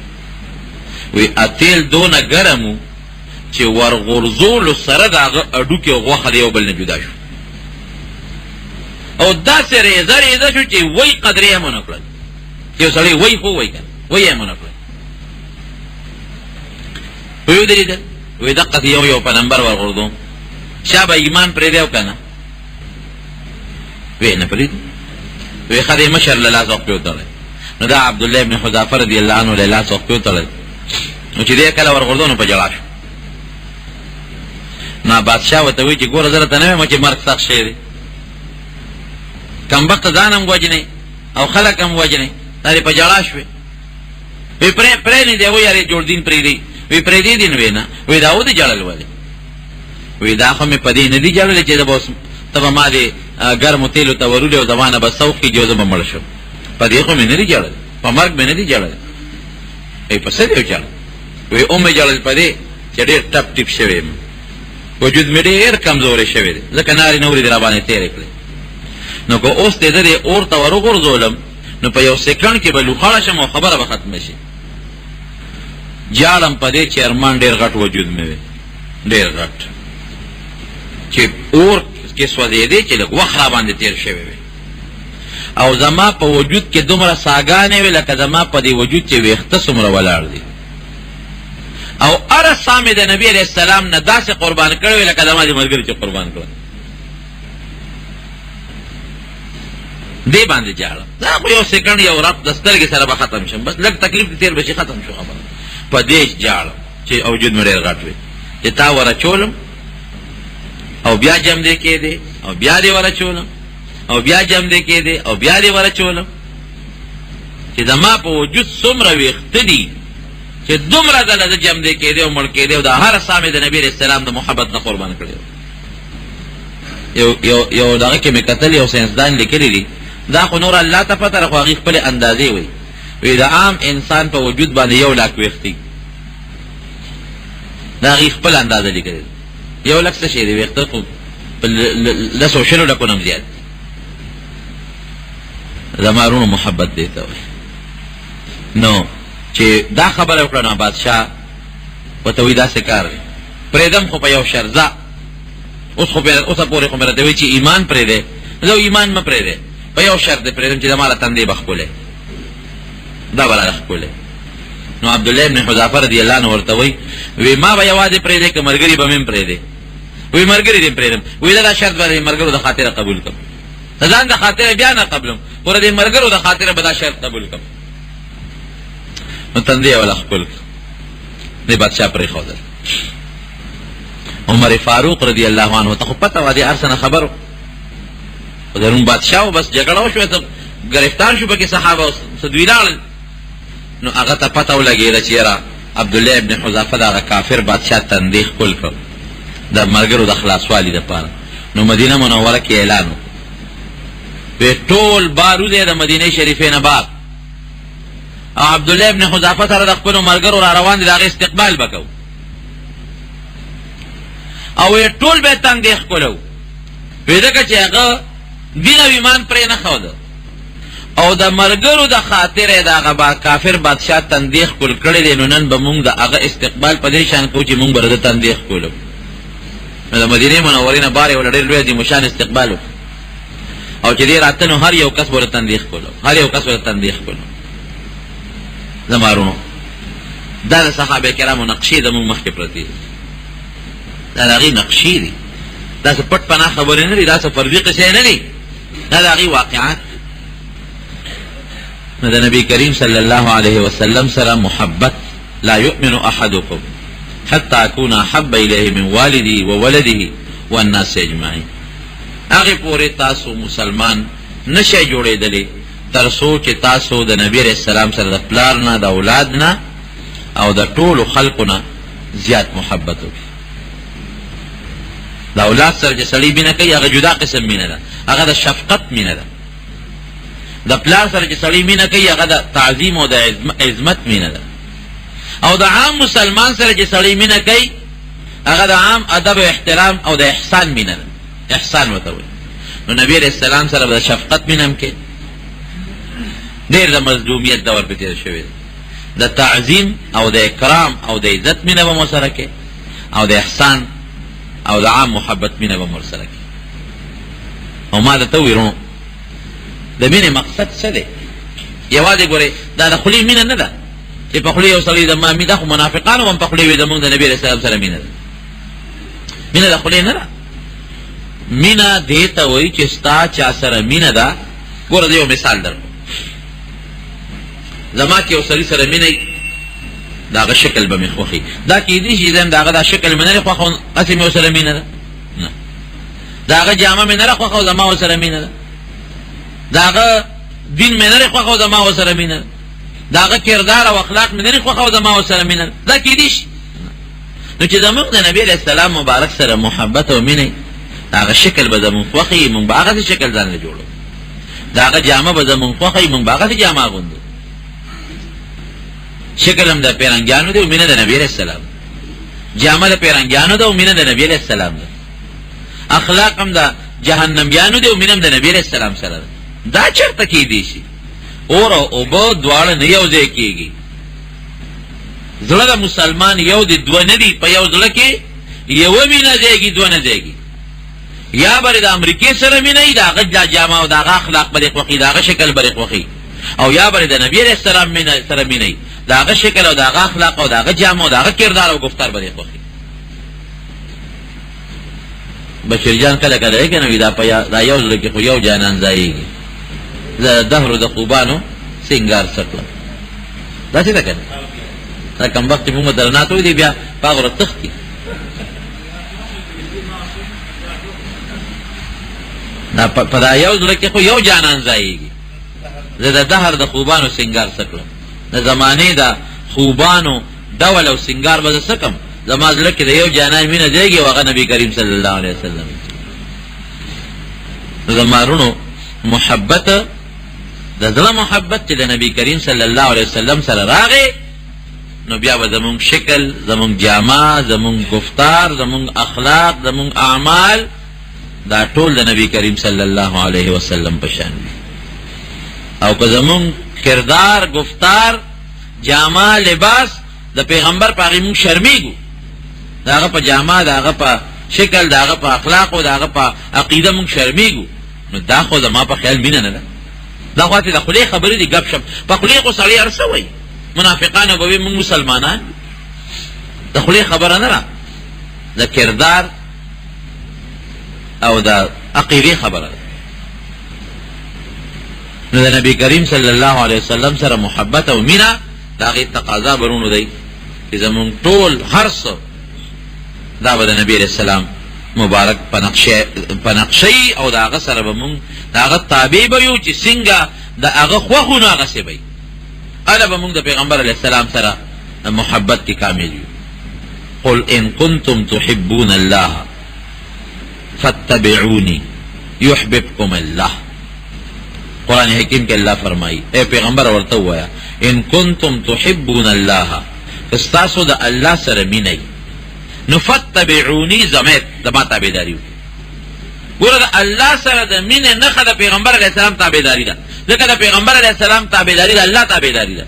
وایي تیل دونه ګرم و چې ورغورځولو سره د هغه اډوکې او غوښه د یو بل نه جدا شو او داسې ریزه شو چې وی قدرې یې ونه کړل چې یو سړی وی خو وی که وی یې ونه کړل وی ودرېدل وی دقسې یو په نمبر ورغورځوم شا به ایمان پرېږدی او که نه وی نه پرېږدي وی ښه دی مشر له لاسه خپې وتړی نو دا عبدالله ابن حذافه رضی الله عنه له لاسه خپې وتړی نو چې دی کله ورغورځو نو په ژړا شو نو بادشاه ورته وایي چې ګوره زه درته نه وایم چې مرګ سخت شی دی کمبخته ځان هم وجنې او خلک هم وجنې دا دې په ژړا شوې وی پرېږدي وایي یارې جوړ دین پرېږدي وی پرېږدي دین وی نه وی دا ودې ژړل ولې وی دا خو مې په دې نه دي ژړلې چې ته به ما دې ګرمو تیلو ته ورولې او زما نه به سوق کېږي او زه به مړ شم په دې خو مې نه دي ژړل په مرګ مې نه دي ژړل وی په څه دې وژړل وی مې ژړل په دې چې ډېر ټپ ټیپ شوی یم وجود مې ډېر کمزوری شوی دی ځکه نارې نورې دې راباندې تېرې کړې نو که اوس دې دې اور ته ورغورځولم نو په یو سیکنډ کې به لوخړه شم او خبره به ختمه شي جاړم په دې چې ارمان ډېر غټ وجود مې وی ډېر غټ چې اور کې سوځېدې چې لږ وخت راباندې تېر شوی وی او زما په وجود کې دومره ساګانې وې لکه زما په دې وجود چې ویښته څومره ولاړ دي او هره ساه مې د نبي علیه السلام نه داسې قربان کړی وې لکه زما دې ملګري چې قربان کړل دې باندې جاړم دا خو یو سیکنډ یو رب د سترګې سره به ختم شم بس لږ تکلیف دې تېر به شي ختم شو خبره په دې جاړم چې وجود مې ډېر غټ وي چې تا ورچولم او بیا جم دې کېدې او بیا دې ورچولم او بیا جم دې کېدې او بیا دې ورچولم چې زما په وجود څومره ویښته دي چې دومره دله د جمع دی کېدی او مړ کېدی او دا هر سا مې د نبي علیه السلام د محبت نه قربان کړی. یو دغه کې مې کتل یو ساینسدان لیکلی دي دا خو نور الله ته پته ده خو هغې خپلې اندازې وایي د عام انسان په وجود باندې 1,00,000 ویښتې دا هغې خپل اندازه لیکلی ده 1,00,000 څه شی دی ویښته خو په 200 لکو نه زیات زما رونو محبت دی ته وایي. نو چې دا خبره وکړه نو بادشاه ورته وایي داسې کار دی پرېږدم خو په یو شرط ځه اوسه پورې خو مې راته وایي چې ایمان پرېږدی زه ایمان مه پرېږدی په یو شرط دی پرېږدم چې زما له تندې به ښکلی دا به راله ښکلی. نو عبدالله ابن حذافه رضی الله عنه ورته وایي ما به یوازې پرېږدی که ملګري به مې هم پرېږدی وایي ملګري دې پرېږدم وایي دا شرط به د ملګرو د خاطره قبول کړم د ځان د خاطره بیا نه قبلم خو د ملګرو د خاطره به دا شرط قبول کړم. نو تندې یې وله ښکل کړ دې بادشاه پرېښودل. عمر فاروق رضی الله عنه ته خو پته وه دې هر څه نه خبر و خو د روم بادشاه و بس جګړه وشوه ګرفتار شو پکې صحابه څه دوی لاړل. نو هغه ته پته ولګېده چې یاره عبدالله ابن حذافه د هغه کافر بادشاه تندې ښکل کړ د ملګرو د خلاصوالي دپاره. نو مدینه منوره کې اعلان وکړ وی ټول بارود یې د مدینې شریفې نه بار او عبدالله ابن حذافه سره د خپلو ملګرو را روان دي د هغې استقبال به کوو او وی ټول به یې تندې ښکلو وی ځکه چې هغه دین او ایمان پرې نه ښوده او د ملګرو د خاطره د هغه کافر بادشاه تندې ښکل کړی دی. نو نن به مونږ د هغه استقبال په دې شان کوو چې مونږ به د تندې ښکلو. نو د مدینې منورې نه بار یې وله ډېر لوی عظیمشان استقبال وکړو او چې دې راته نو هر یو کس به ورته تندې ښکلو هر یو کس به ورته تندې ښکلو. زما رونو دا د صحابه کرامو نقشې زموږ مخکې پرتې دي دا د هغې نقشې دي داسې پټ پناه خبرې نه دي داسې فرضي قصې نه دي دا د هغې واقعات. نو د نبي کریم صلی الله علیه وسلم سره محبت لا یؤمن احدکم حتی اکون احب الیه من والدی و ولده والناس اجمعین. هغې پورې تاسو مسلمان نشئ جوړېدلی تر څو چې تاسو د نبي علیه السلام سره د پلار نه د اولاد نه او د ټولو خلقو نه زیات محبت وکړي. د اولاد سره چې سړی مینه کوي هغه جدا قسم مینه ده هغه د شفقت مینه ده. د پلار سره چې سړی مینه کوي هغه د تعظیم او د عظمت مینه ده. او د عام مسلمان سره چې سړی مینه کوي هغه د عام ادب او احترام او د احسان مینه ده احسان ورته وایي. نو نبی علیه السلام سره به د شفقت مینه هم کې ډېر د مظلومیت دور پې تېر شوی دی د تعظیم او د اکرام او د عزت مینه به مو سره کې او د احسان او د عام محبت مینه به مو سره کې. او ما درته وویل د مینې مقصد څه دی؟ یوازې ګورې دا د خولې مینه نه ده چې په خولې یو سړی زما مینه خو منافقانو هم په خولې وي زمونږ د نبي علیه السلام سره مینه ده. مینه د خولې نه ده مینه دې ته وایي چې ستا چا سره مینه ده. ګوره زه یو مثال درکړم زما کې یو سړي سره مینه وي د هغه شکل به مې خوښي دا کېدای شي د هغه دا شکل مې نه دی خوښ هسې مې ورسره مینه ده نه د هغه جامه مې نه ده خوښه او زما ورسره مینه ده د هغه دین مې نه دی خوښه او زما ورسره مینه ده د هغه کردار او اخلاق مې نه دی خوښه او زما ورسره مینه ده دا کېدای شي. نو چې زموږ د نبي علیه السلام مبارک سره محبت او مینه د هغه شکل به زموږ خوښي موږ به هغسې شکل ځان له جوړو د هغه جامه به زموږ خوښي موږ به هغسې جامه اغوندو. شکل هم د پیرنګیانو دی او مینه د نبي علیه السلام جامه د پیرنګیانو ده او مینه د نبي علیه السلام ده. اخلاق هم د جهنمیانو دی او مینه هم د نبي علیه السلام سره ده. دا چرته کېدی شي اور او اوبه دواړه نه یو ځای کېږي. زړه د مسلمان یو دی دوه نه دي په یو زړه کې یوه مینه ځایږي دوه نه ځایږي. یا به د امریکې سره مینه وي د هغه جامه او د هغه اخلاق به دې خوښي د هغه شکل به دې خوښي او یا به د نبي علیه السلام سره مینه وي د هغه شکل او د هغه اخلاق او د هغه جامه او د هغه کردار او گفتار به دې خوښي. بشیر جان کله کله یې که نه وي دا یو زړه کې خو یو جانان ځایږي د دهرو د خوبانو سینګار سکله داسې ده که نه دا کمبختې مونږ درناته وي دی بیا په هغه ورځ تښتي په دا یو زړه کې خو یو جانان ځایږي زه د دهر د خوبانو سنگار سکلم د زمانې د خوبانو ډول او سنگار به زه سکم زما زړه کې د یو جانان مینه دیږي او هغه نبی کریم صلی الله علیه وسلم زمارونو محبت د زړه محبت چې د نبی کریم صلی الله علیه وسلم سره راغی نو بیا به زمونږ شکل زمونږ جامه زمونږ گفتار زمونږ اخلاق زمونږ اعمال دا ټول د نبی کریم صلی الله علیه وسلم په شان او که زمونږ کردار گفتار جامه لباس د پیغمبر په هغې مونږ شرمیږو د هغه په جامه د هغه په شکل د هغه په اخلاقو د هغه په عقیده مونږ شرمیږو نو دا خو زما په خیال مینه نه ده دا خو د خولې خبرې دي ګپ شپ په خولې خو سړی هر څه وایي منافقانو به وي مونږ مسلمانان د خولې خبره نه ده د کردار او د عقیدې خبره ده نو د نبی کریم صلی الله علیه وسلم سره محبت او مینه د هغې تقاضا برونو دی چې زمونږ ټول هر څه دا به د نبی علیه السلام مبارک په نقشی او د هغه سره به مونږ د هغه تابع به یو چې څنګه د هغه خوښو نو هغسې به اله به مونږ د پیغمبر علیه السلام سره محبت کې کامل یو قل ان کنتم تحبون الله فاتبعوني يحببكم الله قرآن حکیم کې الله فرمایي اے پیغمبر ورته ووایه ان کنتم تحبون الله استاسو د الله سره مینه نو فتبعوني زمید د ما تابعداري وکړئ ګوره د الله سره د مینې نښه د پیغمبر علیه السلام تابعداري ده ځکه د پیغمبر علیه السلام تابعداري د الله تابعداري ده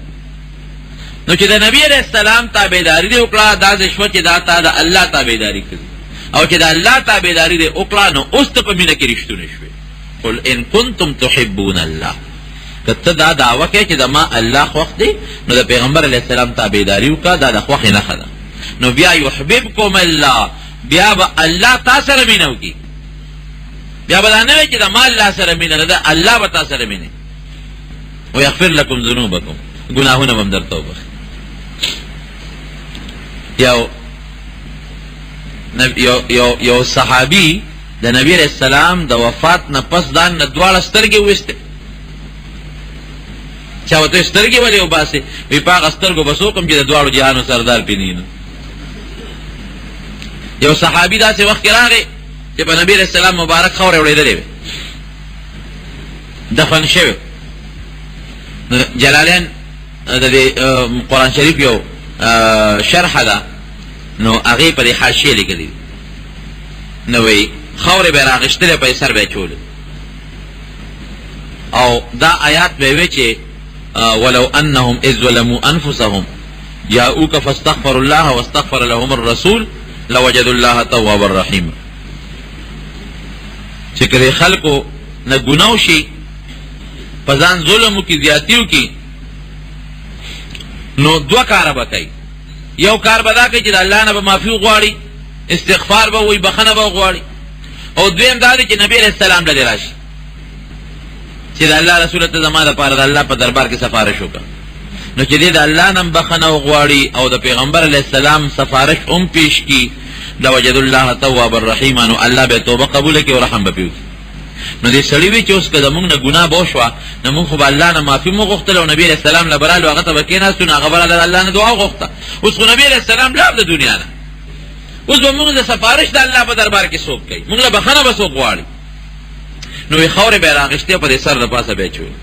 نو چې د نبی علیه السلام تابعداري دې وکړه داسې شوه چې دا تا د الله تابعداري کړي او چې د الله تابعداري دې وکړه نو اوس ته په مینه کې رښتونې شوې قل ان کنتم تحبون الله که ته دا دعوه کوې چې د ما الله خوښ دی نو د پیغمبر علیه السلام تابعداري وکړه دا د خوښې نښه ده نو بیا یحببکم الله بیا به الله تا سره مینه وکړي بیا به دا نه وي چې د ما الله سره مینه نه ده الله به تا سره مینه ویغفر لکم ذنوبکم ګناهونه به هم درته وبخي یو صحابي د نبی علیہ السلام د وفات نه پس ځان نه دواړه سترګې وویستې چا ورته سترګې ولې وباسې وایي په هغه سترګو به څوک هم چې د دواړو جهانو سردار پې نه یو صحابي داسې وخت کې راغی چې په نبی علیہ السلام مبارک خاورې وړېدلې وې دفن شوی جلالین د دې قرآن شریف یو شرح ده نو هغې په دې حاشیې لیکلي نو وایي خاورې به یې راغېشتلې په یې سر به یې چولې او دا آیات به یې وی چې ولو انهم اذ ظلموا انفسهم جاءوك فاستغفروا الله واستغفر لهم الرسول لوجدوا الله توابا رحیما چې کله خلکو نه ګناه وشي په ځان ظلم وکړي زیاتي وکړي نو دوه کاره به کوي یو کار به دا کوي چې د الله نه به معافي وغواړي استغفار به وایي بخښنه به وغواړي او دویم دا دی چې نبی علیه السلام له دې راشي چې د الله رسول ته زما دپاره د الله په دربار کې سفارش وکړه نو چې دې د الله نه هم بخښنه وغواړي او د پیغمبر علیه السلام سفارش هم پیش کړي لوجدوا الله توابا رحیما نو الله به توبه قبوله کړي او رحم به پرې وکړي نو دې سړي وی چې اوس که زمونږ نه ګناه به وشوه نو مونږ خو به الله نه معافي مو غوښتله او نبي علیه السلام له برالو هغه ته به کېناستو نو هغه به د الله نه دعا وغوښته اوس خو نبي علیه السلام لاړ د دنیا نه اوس به مونږ د سفارش د الله په دربار کې څوک کوي مونږ له بخښنه به څوک غواړي نو وی خاورې به یې راغېشتې په دې سر د پاسه به یې چولې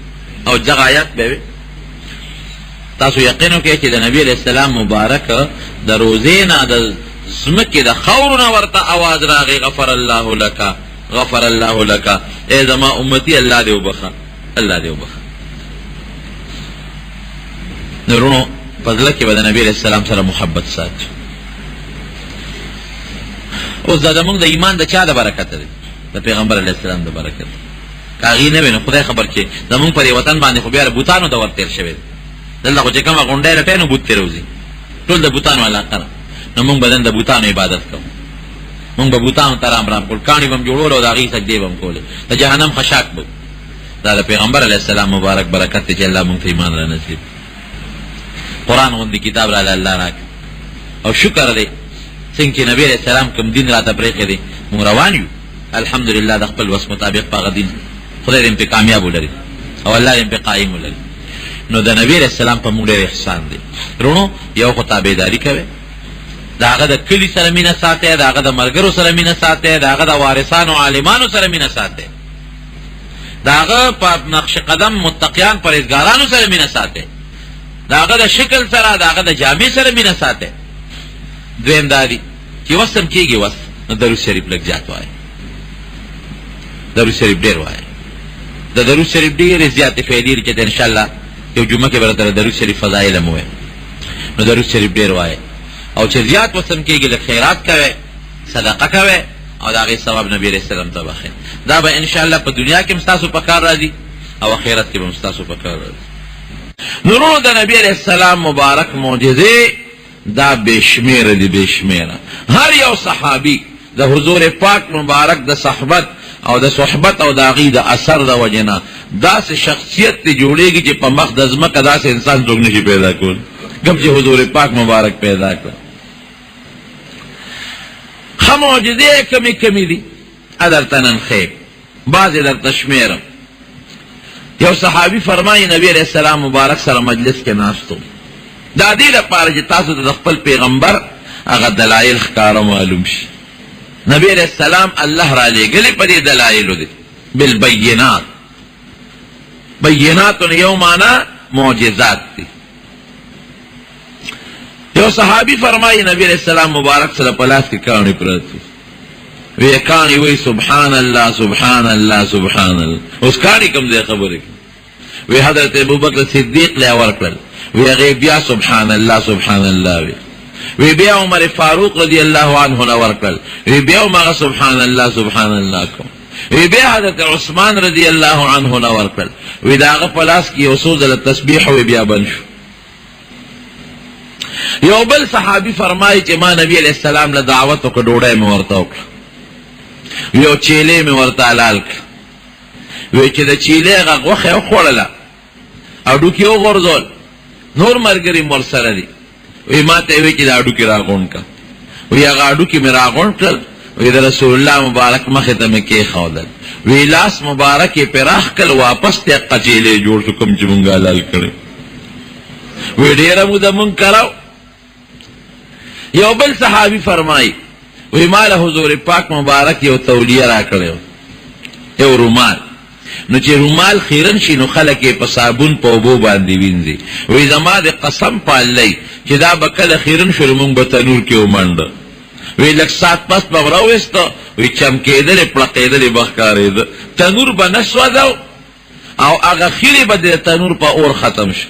او دغه آیات به وي تاسو یقین وکړئ چې د نبي علیه السلام مبارک د روزې نه د ځمکې د خاورو نه ورته اواز راغی غفر الله لک غفر الله لك اے زما امتی الله دې وبخه الله دې وبخه نورونو فضله کې به د نبی علیہ السلام سره محبت سات اوس دا زموږ د ایمان د چا د برکت دی د پیغمبر علیہ السلام د برکت کاغی نه وینو خدای خبر چې زموږ په وطن باندې خو بیا بوتانو دور تیر شوی دلته خو چې کومه غونډه رټې نو بوت تیروزي ټول د بوتانو علاقه نو موږ بدن د بوتانو عبادت کوو مونږ به بوتانو ته رام کول کاڼي به م جوړول او د هغې سجدې به م کولې د جهنم خشاک به دا د پیغمبر علیه السلام مبارک برکت دی چې الله مونږ ته ایمان را نصیب قرآن غوندې کتاب راله الله راکړي او شکر دی څنګه چې نبي علیه السلام کوم دین راته پرېښی دی مونږ روان یو الحمدلله د خپل وس مطابق په هغه دین خدای دې پې کامیاب ولري او الله دې په قائم ولري. نو د نبی علیہ السلام په موږ ډېر احسان دی. رونو یو خو تابعداري کوي، د هغه د کلي سره مینه ساتئ، د هغه د ملګرو سره مینه ساتئ، د هغه د وارثانو عالمانو سره مینه ساتئ، د هغه په نقش قدم متقیان پرهیزګارانو سره مینه ساتئ، د هغه د شکل سره، د هغه د جامې سره مینه ساتئ. دویم دا دی چې وسم کېږي وس نو درود شریف لږ زیات وایي، درود شریف ډېر وایي. د درود شریف ډېرې زیاتې فایدې دي چې انشاءالله یو جمعه کې به راته درود شریف فضایل هم ووایي. نو درود شریف ډېر وایي، او چې زیات وسم کېږي لږ خیرات کوئ، صدقه کوئ، او د هغې ثواب نبي علیه السلام ته بخئ. دا به انشاءالله په دنیا کې هم ستاسو په کار راځي او آخرت کې به هم ستاسو په کار راځي. نورونو د نبي علیه السلام مبارک معجزې دا بشمیره دی، بشمیره. هر یو صحابي د حضور پاک مبارک د صحبت او د صحبت او د هغې د اثر د وجې نه داسې شخصیت دی جوړېږي چې په مخ د ځمکه داسې انسان څوک نشي پیدا کول کوم چې حضور پاک مبارک پیدا کړه. ښه معجزې کمې کمې دي، درته نن ښیم، بعضې درته شمېرم. یو صحابي فرمایي نبي علیه السلام مبارک سره مجلس کې ناستو، دا دې لپاره چې تاسو ته د خپل پیغمبر هغه دلایل ښکاره معلوم شي. نبی علیہ السلام الله را لېږلي په دې دلایلو دي بالبینات. بینات یو معنا معجزات دي. یو صحابي فرمایي نبی علیہ السلام مبارک سره په لاس کې کاڼي پرتې وی کاڼي وی سبحان الله سبحان الله سبحان الله. اوس کاڼي کوم ځای خبرې وی حضرت ابوبکر صدیق له ورکړل، وی هغې بیا سبحان الله سبحان الله وی بیا عمر فاروق رضی الله عنه له ورکړل، وی بیا هم هغه سبحان الله سبحان الله کوم، وی بیا حضرت عثمان رضی الله عنه له ورکړل، وی د هغه په لاس کې یو څو ځله تسبیح وی بیا بند شو. یو بل صحابي فرمایي چې ما نبی علیہ السلام له دعوت وکړه، ډوډۍ مې ورته وکړه، یو چیلې مې ورته حلال کړه، وی چې د چیلې هغه غوښه یې وخوړله او ډوکې وغورځول، نور ملګري مې ورسره دي، وی ما ته وی چې دا هډوکي راغونډ کړه، وی هغه هډوکي مې راغونډ کړل، وی د رسول الله مبارک مخې ته مې کېښودل، وی لاس مبارک یې پراخ کړل، واپس ته قچیلې جوړ شو کوم چې مونږ حلال کړی، وی ډېره موده مونږ کراو. یو بل صحابي فرمایي وی ما له حضور پاک مبارک یو تولیه را کړی، یو رومال، نو چې رومال خیرن شي نو خلک یې په صابون په اوبو باندې وینځي، وی زما د قسم په الله چې دا به کله خیرن شو مونږ به تنور کې ومنډه، وی لږ ساعت پس به راویسته، وی چمکېدلې پړقېدلې به ښکارېده، تنور به نه سوځو او هغه خیرې به د تنور په اور ختم شي،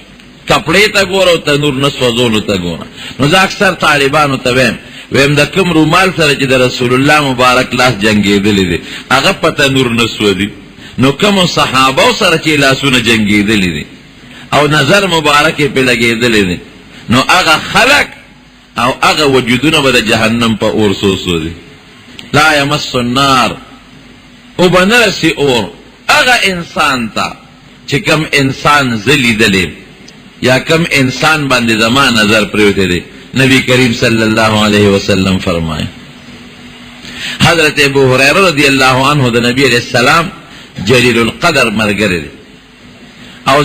کپړې ته ګوره او تنور نه سوځولو ته ګوره. نو زه اکثر طالبانو ته ویم د کوم رومال سره چې د رسول الله مبارک لاس جنګېدلی دی هغه په تنور نه سوځي، نو کومو صحابو سره چې لاسونه جنګېدلی دي او نظر مبارک یې پې لګېدلی دی نو هغه خلق او هغه وجودونه به د جهنم په اور سوځي. لا یمس النار، او به نه رسي اور هغه انسان ته چې کوم انسان زه لیدلی یا کم انسان باندې زما نظر پریوتی دی. نبی کریم صلی اللہ علیہ وسلم فرمائے. حضرت ابو هريره رضی اللہ عنہ د نبی علیہ السلام جلیل القدر مرګره دی او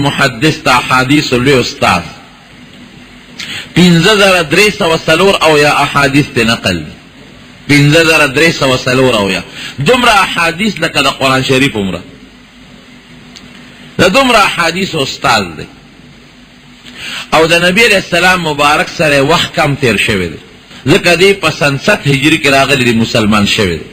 محدث تا احادیث لوی استاد 5304 او یا احادیث ته نقل 5304 او یا دومره احادیث لکه د قرآن شریف عمره د دومره احادیث استاد دی او د نبی علیہ السلام مبارک سره وخت کم تیر شوی دی ځکه دی په 67 هجری کې راغلی دی مسلمان شوی دی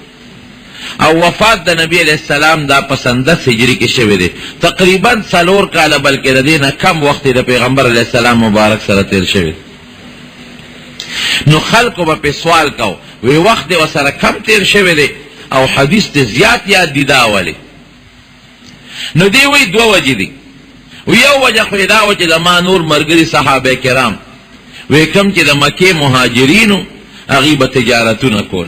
او وفات د نبی علیہ السلام دا په 10 هجری کې شوی دی تقریبا 4 کاله بلکې د دې نه کم وخت د پیغمبر علیہ السلام مبارک سره تیر شوی. نو خلکو به سوال کو وی وخت وسره کم تیر شوی دی او حدیث ته زیات یاد دی دا ولی. نو دی وی دوه وجې دي یو وجه خو دا و چې د ما نور مرګري صحابه کرام وی کم چې د مکې مهاجرینو هغوی به تجارتونه کول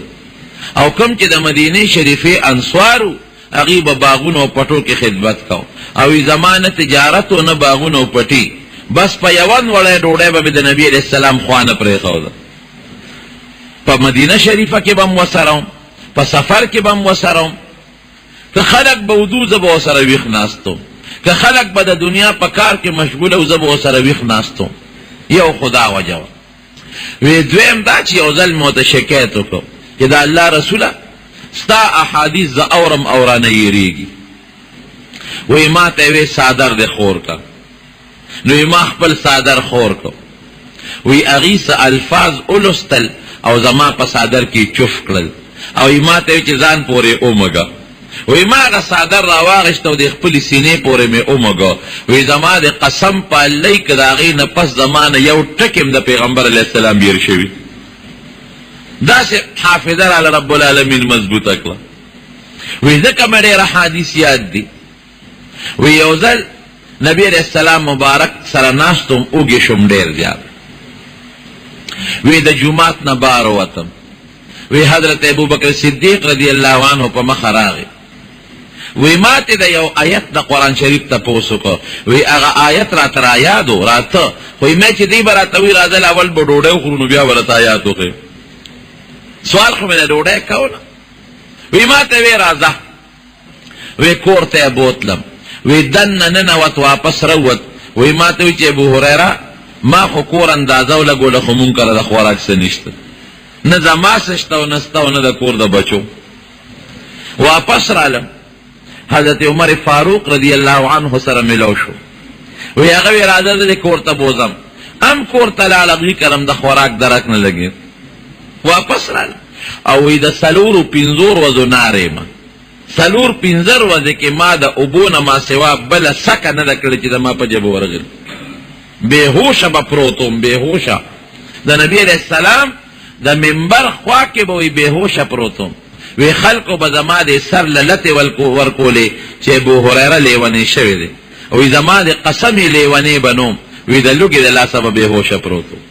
او کم چې د مدینې شریفې انصارو هغوی به باغونو او پټو کې خدمت کو او زما نه تجارت و نه باغونو او پټي بس په یوان وړی ډوډۍ به مې د نبي علیه السلام خوا نه پرېښوده په مدینه شریفه کې به م وسره وم په سفر کې به م وسره وم که خلق به وضو زه به ورسره ویښ ناستم، که خلق به د دنیا په کار کې مشغوله و زه به ورسره ویښ ناستم. یو خدا وجه وه. وی دویم دا چې یو ځل مې ورته شکایت وکړو چې د الله رسوله ستا احادیث زه اورم او رانه یېرېږي. وی ما ته وی څادر دې خور که. نو ما خپل څادر خور که. وی هغې څه الفاظ ولوستل او زما په څادر کې چف کړل او ما ته وی چې ځان پورې ومږه. وی ما هغه څادر راواغېسته او د خپلې سینې پورې مې ومږه. وی زما د قسم په الله که د هغې نه پس زما نه یو ټک هم د پیغمبر علیه السلام هېر شوي. داسې حافظه راله رب العالمین مضبوطه کړه. وی ځکه مې ډېر احادیث یاد دي. وی یو ځل نبی علیه السلام مبارک سره ناستم اوږې شوم ډېر زیات. وی د جومات نه بار ووتم. وی حضرت ابوبکر صدیق رضی الله عنه په مخه راغی. وی ما ته د یو آیت د قرآن شریف تپوس وکړ. وی هغه آیت راته رایاد و راته. خو ما چې دی به راته وی راځل اول به ډوډۍ وخورو نو بیا به راته آیات وښیې. سوال خو مې د ډوډۍ کوله. وی ما ته وی راځه. وی کور ته یې بوتلم. وی دننه ننوت واپس روت. وی ما ته وی چې ابو هریره ما خو کور اندازه ولګوله خو مونږ کره د خوراک څه نشته، نه زما څه شته او نه سته او نه د کور د بچو. واپس رالم حضرت عمر فاروق رضی الله عنه سره ملو شو. وی هغه وی راځه زه دې کور ته بوځم. هم کور ته لاړم هغې کرم د خوراک درک نه لګېد. واپس رالم او وی د څلورو پنځو ورځو ناره یم. څلور پنځه ورځې کې ما د اوبو نه ما سوا بله سکه نه ده کړې چې د ما په جبه ورغلي. بېهوشه به پروت وم، بېهوشه. د نبي علیه السلام د منبر خوا کې به وی بېهوشه پروت وم. وی خلکو به زما د سر له لتې ورکولې چې ابو هریره لیونی شوی دی. وی زما د قسمې لیونی به نوم. وی د لوږې د لاسه به بېهوشه پروت وم.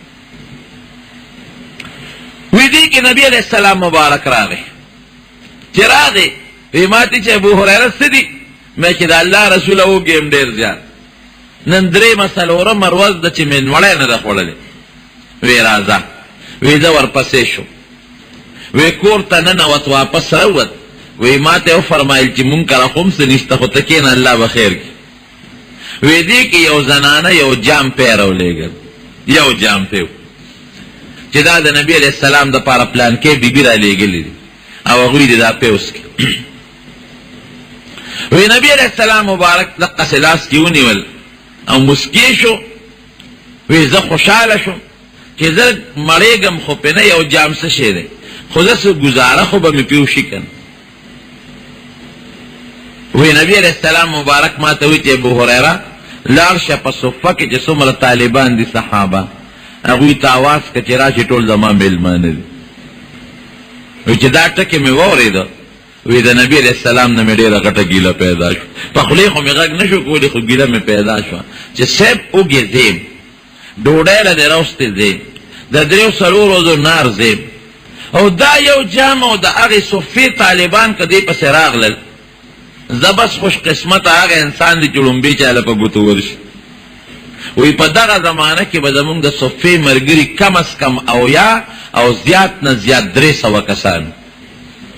وی دې کې نبي علیه السلام مبارک راغی. چې راغی وی ما ته چې ابو هریره څه دي؟ مې چې د الله رسوله وږی یم ډېر زیات. نن درېیمه څلورمه ورځ ده چې مې نوړی نه ده خوړلې. وی راځه. وی زه ورپسې شو. وی کور ته ننوت واپس راووت. وی ما ته وفرمایل چې مونږ کره خو هم څه نشته خو ته کښېنه الله به خیر کړي. وی دې کې یو زنانه یو جام پی راولېږل. یو جام پی چې دا د نبي علیه السلام دپاره پلانکې بیبي رالېږلي دي او هغوی دې دا پی وڅکي. وی نبي علیه السلام مبارک دقسې لاس کې ونیول او مسکی شو. وی زه خوشحاله شوم چې زه مړېږم خو پې نه یو جام څه شی دی خو زه څه ګزاره خو به مې پې وشي که نه. وی نبي علیه السلام مبارک ما ته وی چې ابو هریره لاړ شه په صفه کې چې څومره طالبان دي صحابه هغوی ته اواز که چې راشي ټول زما میلمانه دي. وی چې دا ټکې مې واورېده وی د نبی علیه السلام نه مې ډېره غټه ګیله پیدا شو. په خولې خو مې غږ نه شو کولی خو ګیله مې پیدا شوه چې صاحب اوږې زیم، ډوډۍ له دې روستې زیم، د دریو څلور ورځو نار زیم او دا یو جام او د هغې صفې طالبان که دې پسې راغلل. زه بس خوش قسمته هغه انسان دی چې لومبې چاله په ګوتو ورشي. وی په دغه زمانه کې به زمونږ د صفې ملګري کم از کم اویا او زیات نه زیات 300 کسان.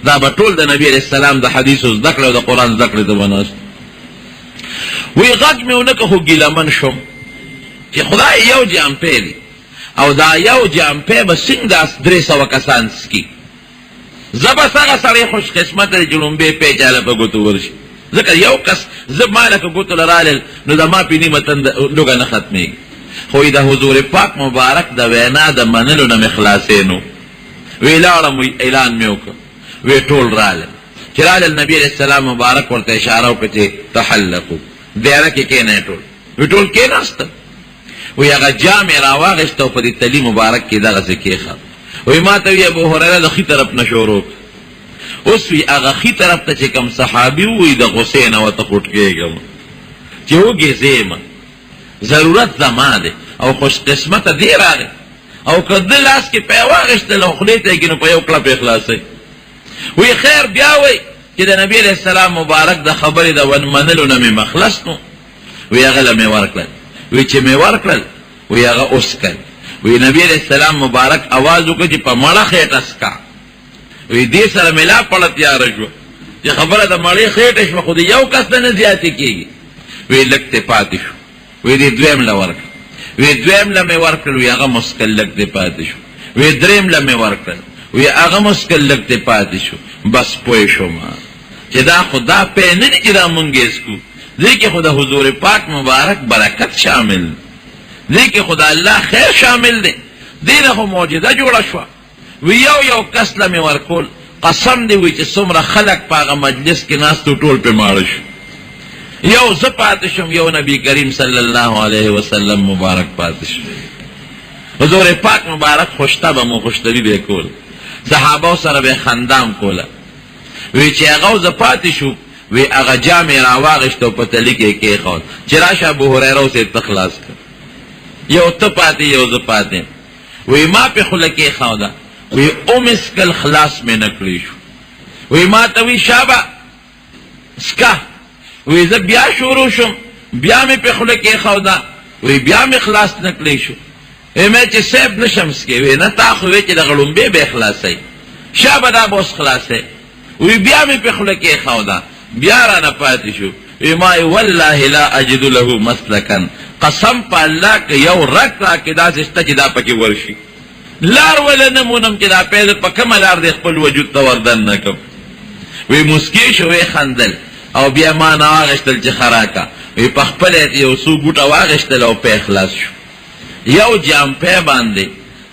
دا به ټول د نبی علیه السلام د حدیثو زده کړې او د قرآن زده کړې ته به ناست. وی غږ مې ونه که خو ګیلمن شوم چې خدای یو جام پی دی او دا یو جام پی به څنګه دا 300 کسان څکي. زه بس هغه سړی خوش قسمته دی چې لومبې پی چاله په ګوتو ورشي. ځکه یو کس زه ما لکه ګوتو له رالل نو زما پې نیمه تنده لوږه نه ختمېږي. خو د حضور پاک مبارک د وینا د منلو نه مې خلاصې نو. وی لاړم وی اعلان مې وکړ. وی ټول رالل چې رالل نبي علیه السلام مبارک ورته اشاره وکړه چې تحلقو دیاره کې کښېنئ ټول. وی ټول کښېناستل. وی هغه جام یې راواغېسته او په دې تلي مبارک کې دغسې کېښود. وی ما ته وی ابو هریره د ښي طرف نه شروع کړه. اوس وی هغه ښي طرف ته چې کوم صحابي وی د غصې نه ورته خوټ کېږم چې وږې زیمه ضرورت زما دی او خوش قسمته دی راغی او که ده لاس کې پی واغېستل او خولې ته یې کړي نو په یو کلپ یې خلاصوي. وی خیر بیا وی چې د نبي علیه السلام مبارک د خبرې د منلو نه مې مخلص نو. وی هغه له مې ورکړل. وی چې مې ورکړل وی هغه اوسکل. وی نبی علیه السلام مبارک اواز وکړه چې په مړه خېټه سکه. وی دې سره مې لا پړه تیاره شوه چې خبره د مړې خېټه شوه خو د یو کس نه زیاتې کېږي. وی لږ ته پاتې شو. وی دې دویم له ورکړه. وی دویم له مې ورکړل. وی هغه مسکل لږ ته پاتې شو. وی دریم له مې ورکړل. وی هغه مسکل لږ ته پاتې شو. بس پوه شوم چې دا خدا پې نه دي چې دا مونږ یې څکو. دې کې خو د حضور پاک مبارک برکت شامل دی. دې کې خو د الله خیر شامل دی. دې نه خو معجزه جوړه شوه. وی یو کس له مې ورکول. قسم دی وی چې څومره خلق په هغه مجلس کې ناست ټول پې ماړه شو. یو زه پاتې شم، یو نبی کریم صلی الله علیه وسلم مبارک پاتې شو. حضور پاک مبارک خوشطبه مو خوشطبي به کول. صحابه سره به خندام کوله. وی چې هغه زه پاتې شو، وی هغه جام یې راواغېشت او په تلي کې کېښود چې راشه ابو هریره اوس یې تخلاص کړ. یو ته پاتې یو زه پاتې. وی ما پې خوله کېښوده. وی مسکل خلاص مې نه کړی شو. وی ما ته وی شابه سکه. وی زه بیا شروع شم، بیا مې پې خوله کېښوده. وی بیا مې خلاص نه کړی شو. مې چې صاحب نشم سکې. وی نه تا خو وی چې دغه ړومبې به یې خلاصوي، شابه دا به اوس خلاصوي. وی بیا مې پې خوله کېښوده، بیا رانه پاتې شو. وی ما والله لا اجد له مسلکا، قسم په الله که یو رک راکې داسې شته چې دا پکې ورشي. لار ولا نه مونم چې دا پیدا په کومه لار دی خپل وجود ته وردن نه کم. وی مسکې شو، وی خندل او بیا ما نه واغېشتل چې خراکه. وی په خپله یو څو بوټه واغېشتل او پی خلاص شو. یو جامپی باندې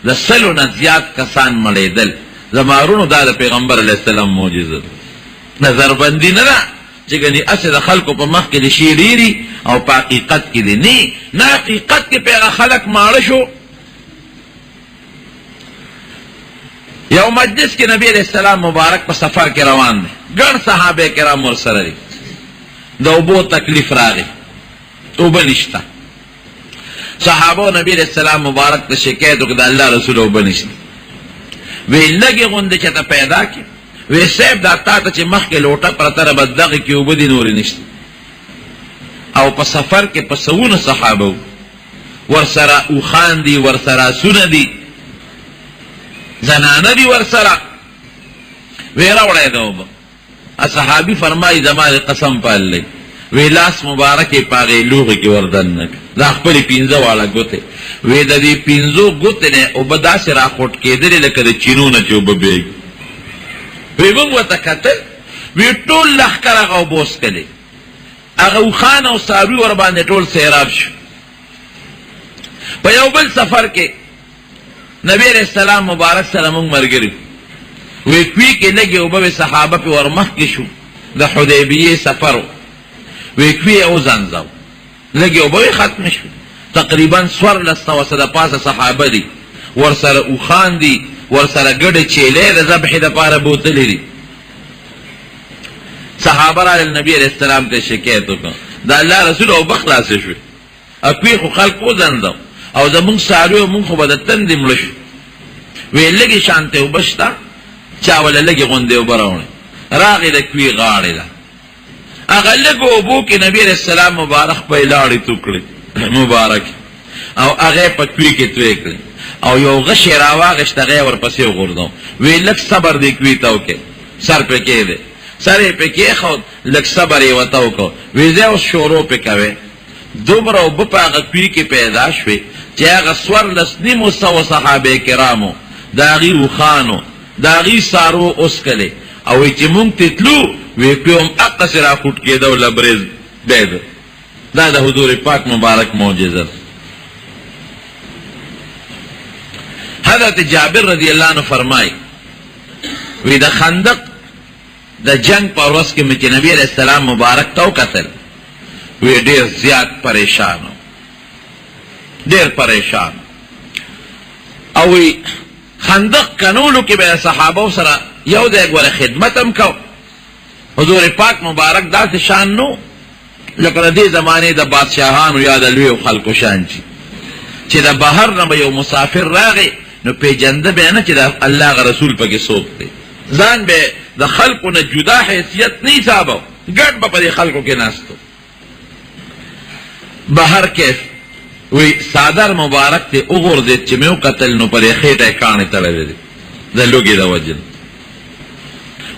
د 100 نه زیات کسان مړېدل. زمارونو دا د پیغمبر علیه السلام معجزه نظربندي نه ده چې ګنې هسې د خلکو په مخ کې د شی ډېري او په حقیقت کې دی نه حقیقت کې پې هغه خلک ماړه شو. یو مجلس کې نبی علیہ السلام مبارک په سفر کې روان دی. ګڼ صحابه کرام ورسره دي. د اوبو تکلیف راغی، اوبه نشته. صحابه نبی علیہ السلام مبارک ته شکایت وکړه د الله رسول اوبه نشته. وی لږې غوندې چې ته پیدا کړې. وی صاحب دا تا ته چې مخکې لوټه پرته ده بس دغې کې اوبه دي نورې نشته. او په سفر کې په سوونه صحابه وو، ورسره اوښان دي، ورسره اسونه دي، زنانه دی ورسره. وی راوړی ده اوبه. صحابي فرمایي زما د قسم په الله وی لاس مبارک یې په هغې لوغې کې وردن نه کړ. دا خپلې 15 واړه ګوتې. وی د دې 15 ګوتې نه اوبه داسې راخوټ کېدلې لکه د چینو نه چې اوبه بېږي. وی موږ ورته کتل. وی ټول لښکر هغه اوبه وڅکلې. هغه اوښان او څاروي ورباندې ټول سیراب شو. په یو بل سفر کې نبی علیہ السلام مبارک سره مونږ ملګري وی کوی کې لږې اوبه صحابه پې ورمخکې شو. د حدیبیې سفر وی کوی یې وزنځو، لږې اوبه ختم شو. تقریبا 1400 د پاسه صحابه دي، ورسره اوښان دي، ورسره ګډې چیلې د ذبحې دپاره بوتلې دي. صحابه راغلل نبي علیه السلام ته شکایت وکړه د الله رسول اوبه خلاصې شوې. کوی خو خلک وزنځو او زمونږ څاروي مونږ خو به د تندې مړه شو. وی لږې شانتې اوبه شته، چا وله لږې غوندې اوبه راوړې. راغې د کوي غاړې ده. هغه لږو اوبو کې نبي علیه السلام مبارک خپلې لاړې تو کړې مبارک او هغه په کوي کې توی کړې او یو غشی راواغېشت، هغه یې ورپسې وغورځو. وی لږ صبر دې کوي ته وکړې، سر پې کېدی، سر یې پې کېښود، لږ صبر یې ورته وکړو. وی زه اوس شروع پې کوې. دومره اوبه په هغه کوي کې پیدا شوې چې هغه 1400 صحابه کرامو د هغې اوښانو د هغې څارو وڅکلې. او وی چې مونږ ته تلو وی کوي هم هغسې راخوټ کېده او لبریز دی ده. دا د حضور پاک مبارک معجزه. حضرت جابر رضی الله عنه فرمایي وی د خندق د جنگ په ورځ کې مې چې نبي علیه السلام مبارک ته وکتل وی ډېر زیات پریشان و، ډېر پریشان. او وی خندق کنولو کې به صحابو سره یو ځای ګوره خدمت هم کو. حضور پاک مبارک داسې شان نو لکه د دې زمانې د بادشاهانو یا د لویو خلکو شان چې د بهر نه به یو مسافر راغی نو پیژنده به نه چې د الله غ رسول پکې څوک دی. ځان به د خلکو نه جدا حیثیت نه حسابو، ګډ به په دې خلکو کې ناستو. بهر کې وی صادر مبارک ته وغورځېد چې مې وکتل نو پر یې خېټه یې کاڼې تړلې دي د لوږې د وجې.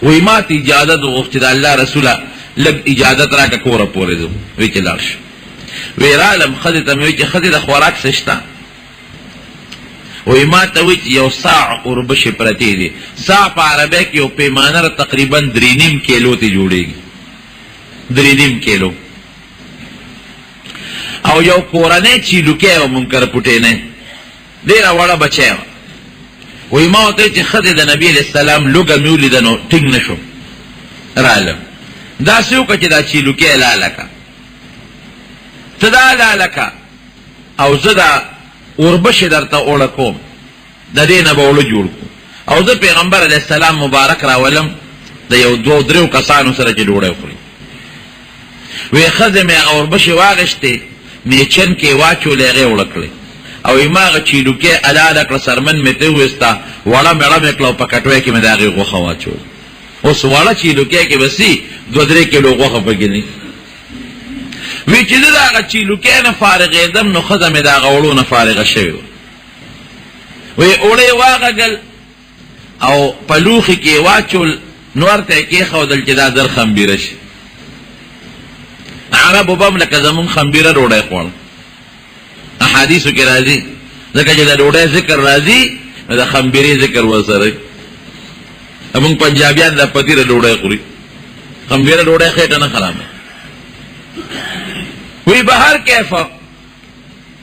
وی ما ته اجازت وغوښتې د الله رسوله لږ اجازت راکړه کوره پورې ځم وی چې لاړ شه وی رالم ښځې ته مې وی چې ښځې د خوراک څه شته وی ما ته وی چې یو ساع اوربشې پرتې دي ساع په عربی کې یو پیمانه تقریبا 3.5 کیلو ته جوړېږي 3.5 کیلو او یو کورنۍ چیلوکی و منکر پټینۍ ډېره وړه بچی وه وی ما ورته چې ښځې د نبي علیه السلام لوږه مې ولیده نو ټینګ نه شوم رالم داسې وکړه چې دا چیلوکی لاله که ته دا لاله که او زه دا اوربشې درته اوړه کوم د دې نه به اوړه جوړ کړو او زه پیغمبر علیه السلام مبارک راولم د یو 2-3 کسانو سره چې ډوډۍ وخوري وی ښځې مې هغه اوربشې واغېشتې میچن کې واچولې هغې اوړه کړې او ما هغه چیلوکې الاله کړه سرمن مې ته وویسته وړه مېړه مې کړه او په کټوی کې مې د هغې غوښه واچول اوس وړه چیلوکې کې به سي 2-3 کیلو غوښه پکې نه وی چې زه د هغه چیلوکې نه فارغېدم نو ښځه مې د هغه وړو نه فارغه شوې وه وی اوړه یې واغږل او په لوښي کې واچول نور ته یې کېښودل چې دا زر خمبیره شي عربو بم لکه زمون خمبیره ډوډۍ خوړ احادیثو کې راځي ځکه چې د ډوډۍ ذکر راځي نو د خمبیرې ذکر ورسره موږ پنجابیان د پتیره ډوډۍ خوري خمبیره ډوډۍ خېټه نه خرابه وی به هر کیفه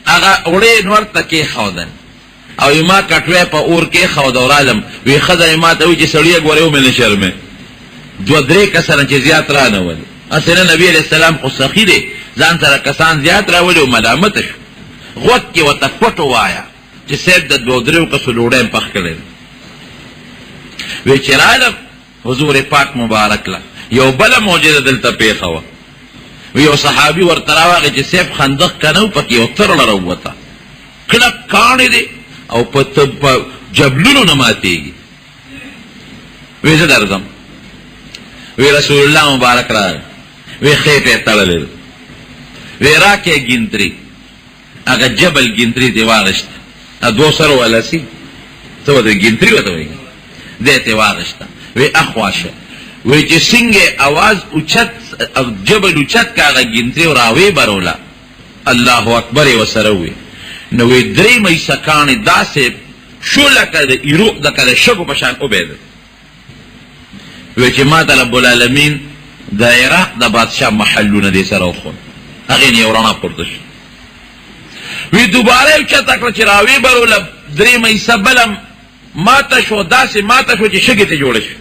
هغه وړې نور ته کېښودل او ما کټوی په اور کېښود او رالم وی ښځه یې ما ته وایي چې سړیه ګورې ومې نه شرمې 2-3 کسانه چې زیات را نه ولي اصلا نبی علیہ السلام خو سخی دی ځان سره کسان زیات راولي او ملامت شو غوږ کې ورته پټ ووایه چې صاحب د 2-3 کسو ډوډۍ پخ کړې وی چې رالم حضور پاک مبارک له یو بله معجزه دلته پېښه وه وی یو صحابي ورته راواغی چې صاحب خندق که نه و پکې یو ترړه راووته کلک کاڼې دی او په جبلونو نه ماتېږي وی زه درځم وی رسول الله مبارک راغی وی خیټه یې تړلې وی راکې ګینتري هغه جبل ګینتري دې واغېسته 2 سره ولسي څه وته ګینتري وته وایي دې ته واغېسته وی اخواشه وی چې څنګه اواز اوچت جبل اوچت کا هغه ګینتري راوي بروله الله اکبر یې ورسره وی نو وی 3 مېسه کاڼې داسې شو لکه د ایرو لکه د شګو په شان وبېده وی چې ما ته رب العالمین د عراق د بادشاه محلونه دې سره وښول هغې نه یو رڼا پورته شو وی دوباره یې اوچته کړه چې راوي بروله 3 مېسه بله ماته شو داسې ماته شو چې شګې ته جوړه شو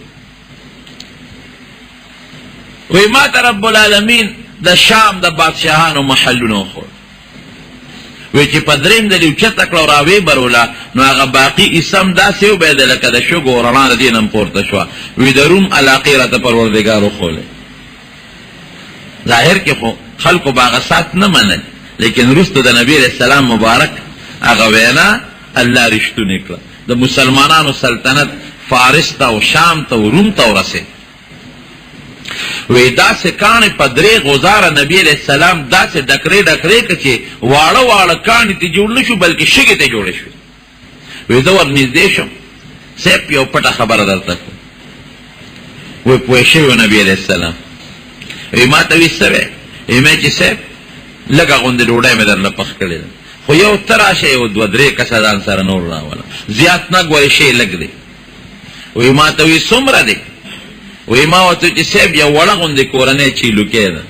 وی ما ته رب العالمین د شام د بادشاهانو محلونه وښول وی چې په 3 دلې اوچته کړه او راوي بروله نو هغه باقي اسم داسې وبېده لکه د شګو رڼا د دې نه پورته شوه وی د روم علاقې راته پروردګار وښولې ظاهر کې خو خلکو به هغه سات نه منل لیکن وروسته د نبي علیه السلام مبارک هغه وینا الله رښتونې کړه د مسلمانانو سلطنت فارس ته او شام ته او روم ته ورسېد وی داسې کاڼې په 3 غوزاره نبي علیه السلام داسې ډکرې ډکرې که چې واړه واړه کاڼې ته جوړ نه شو بلکې شګې ته جوړې شوې وی زه ورنږدې شم صاحب یو پټه خبره درته کوم وی پوه شوی و نبي علیه السلام وی ما ته وی څه وی وی مې چې صاحب لږه غوندې ډوډۍ مې درله پخ کړې ده خو یو ته راشه یو 2-3 کسه ځان سره نور راوله زیات نه ګورې شی لږ دی وی ما ته وی څومره دی وی ما ورته چې صاحب یو وړه غوندې کورنۍ چیلوکې ده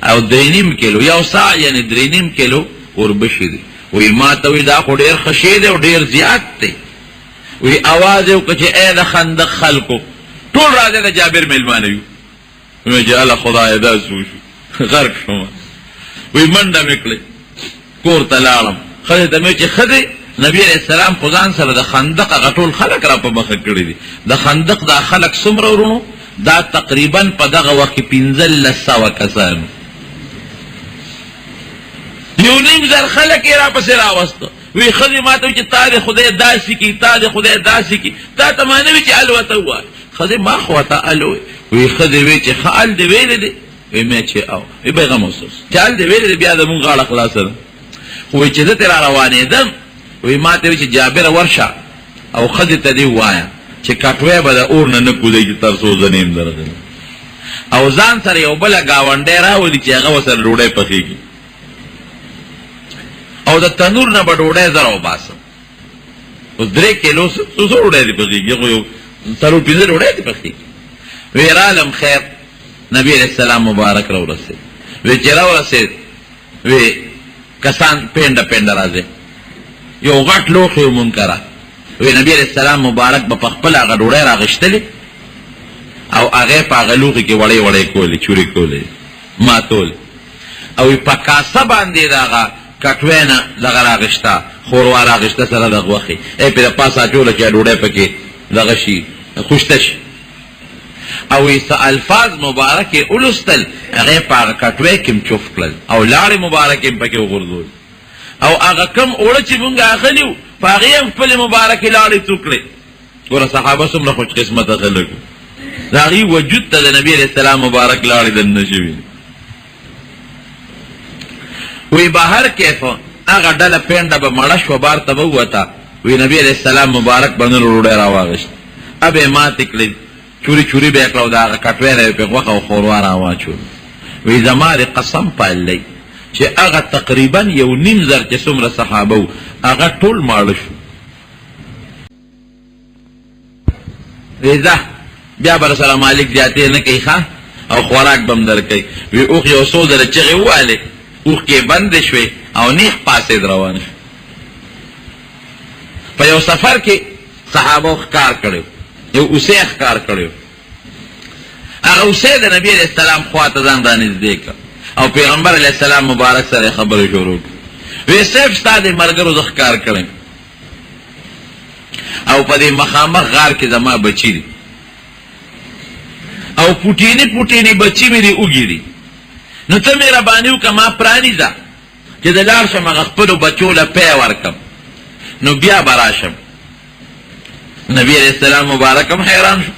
او 3.5 کیلو یو ساع یعنې 3.5 کیلو اوربشې دي وی ما ته وی دا خو ډېر ښه شی دی او ډېر زیات دی وی اواز یې وکړه چې ای د خندق خلکو ټول راځئ د جابر میلمانه یو وی چې هله خدایه داسې وشو غرق شوم وی منډه مې کړې کور ته لاړم ښځې ته مې چې ښځې نبي علیه السلام خو ځان سره د خندق هغه ټول خلک را په مخه کړي دي د خندق دا خلک څومره ورونو دا تقریبا په دغه وخت کې 1500 کسانو 1.5 خلک یې راپسې راوسته وی ښځې ما ته وایي چې تا د خدای داسې کي تا د خدای داسې کي تا ته ما نه وي چې ال ورته ووایه ښځې ما خو ورته ال وایي وی ښځې وایي چې ښه ال دې ویلی دی وی مې چې او وی پیغام اوسوس چې ال دې ویلی دی بیا د مونږ غاړه خلاصه ده خو وایي چې زه ترې را روانېدم وی ما ته وی چې جابر ورشه او ښځې ته دې ووایه چې کټوی به د اور نه نه کودی چې تر څو زنیم درغلی او ځان سره یو بله ګاونډی راولي چې هغه ورسره ډوډۍ پخېږي او د تنور نه به ډوډۍ زر وباسم اوس 3 کیلو څو ډوډۍ دې پخېږي هغه یو 4-5 ډوډۍ دې پخېږي وی رالم خیر نبی علیہ السلام مبارک را ورسید وی چې را ورسید وی کسان پینډه پینډه راځي یو غټ لوښی منکره وی نبی علیہ السلام مبارک به په خپل هغه ډوډۍ راغشتلې او هغه په هغه لوښي کې وړې وړې کولې چورې کولې ماتول او په کاسه باندې د هغه کټوی نه دغه راغشته ښوروا راغشته سره د غوښې ای پرې پاسه اچوله چې ډوډۍ پکې دغه شي خوشته شي او ایسا الفاظ مبارک اولستل هغه په هغه کټوی کې م چوف کړل او لاړې مبارک یې پکې وغورځول او هغه کم اوړه چې مونږ اخلي وو په هغې هم خپلې مبارکې لاړې څو کړې ګوره صحابه څومره خوش قسمته خلک وو د هغې وجود ته د نبي علیه السلام مبارک لاړې دننه شوي وی بهر کیفه هغه ډله پینډه به مړه شوه بار ته به ووته وی نبي علیه السلام مبارک به نن ډوډۍ راواغېشت ابې ماتې کړې چوری چوری به یې کړه او د هغه کټوی نه یې پرې غوښه او ښوروا راواچول وی زما د قسم پاللی چې هغه تقریبا 1.5 زر چې څومره صحابه وو هغه ټول ماړه شو وی ځه بیا به رسره مالک زیاتې نه کوي ښه او خوراک به م در کوي وی اوښ یو څو ځله چغې ووهلې اوښ کې بندې شوې او نیغ پاسېد روان شو په یو سفر کې صحابه ښکار کړی یو اوسې ښکار کړی هغه اوسې د نبي علیه السلام خوا ته ځان رانږدې کړ او پیغمبر علیه السلام مبارک سره خبرې شروع کړې وی صاحب ستا د ملګرو زه ښکار کړی او په دې مخامخ غار کې زما بچي دي او پوټینې پوټینې بچي مې دي اوږي دي نو ته مهرباني وکړه ما پرانیزه چې د لاړ شم هغه خپلو بچو له پی ورکړم نو بیا به راشم نبی علیہ السلام مبارک هم حیران شو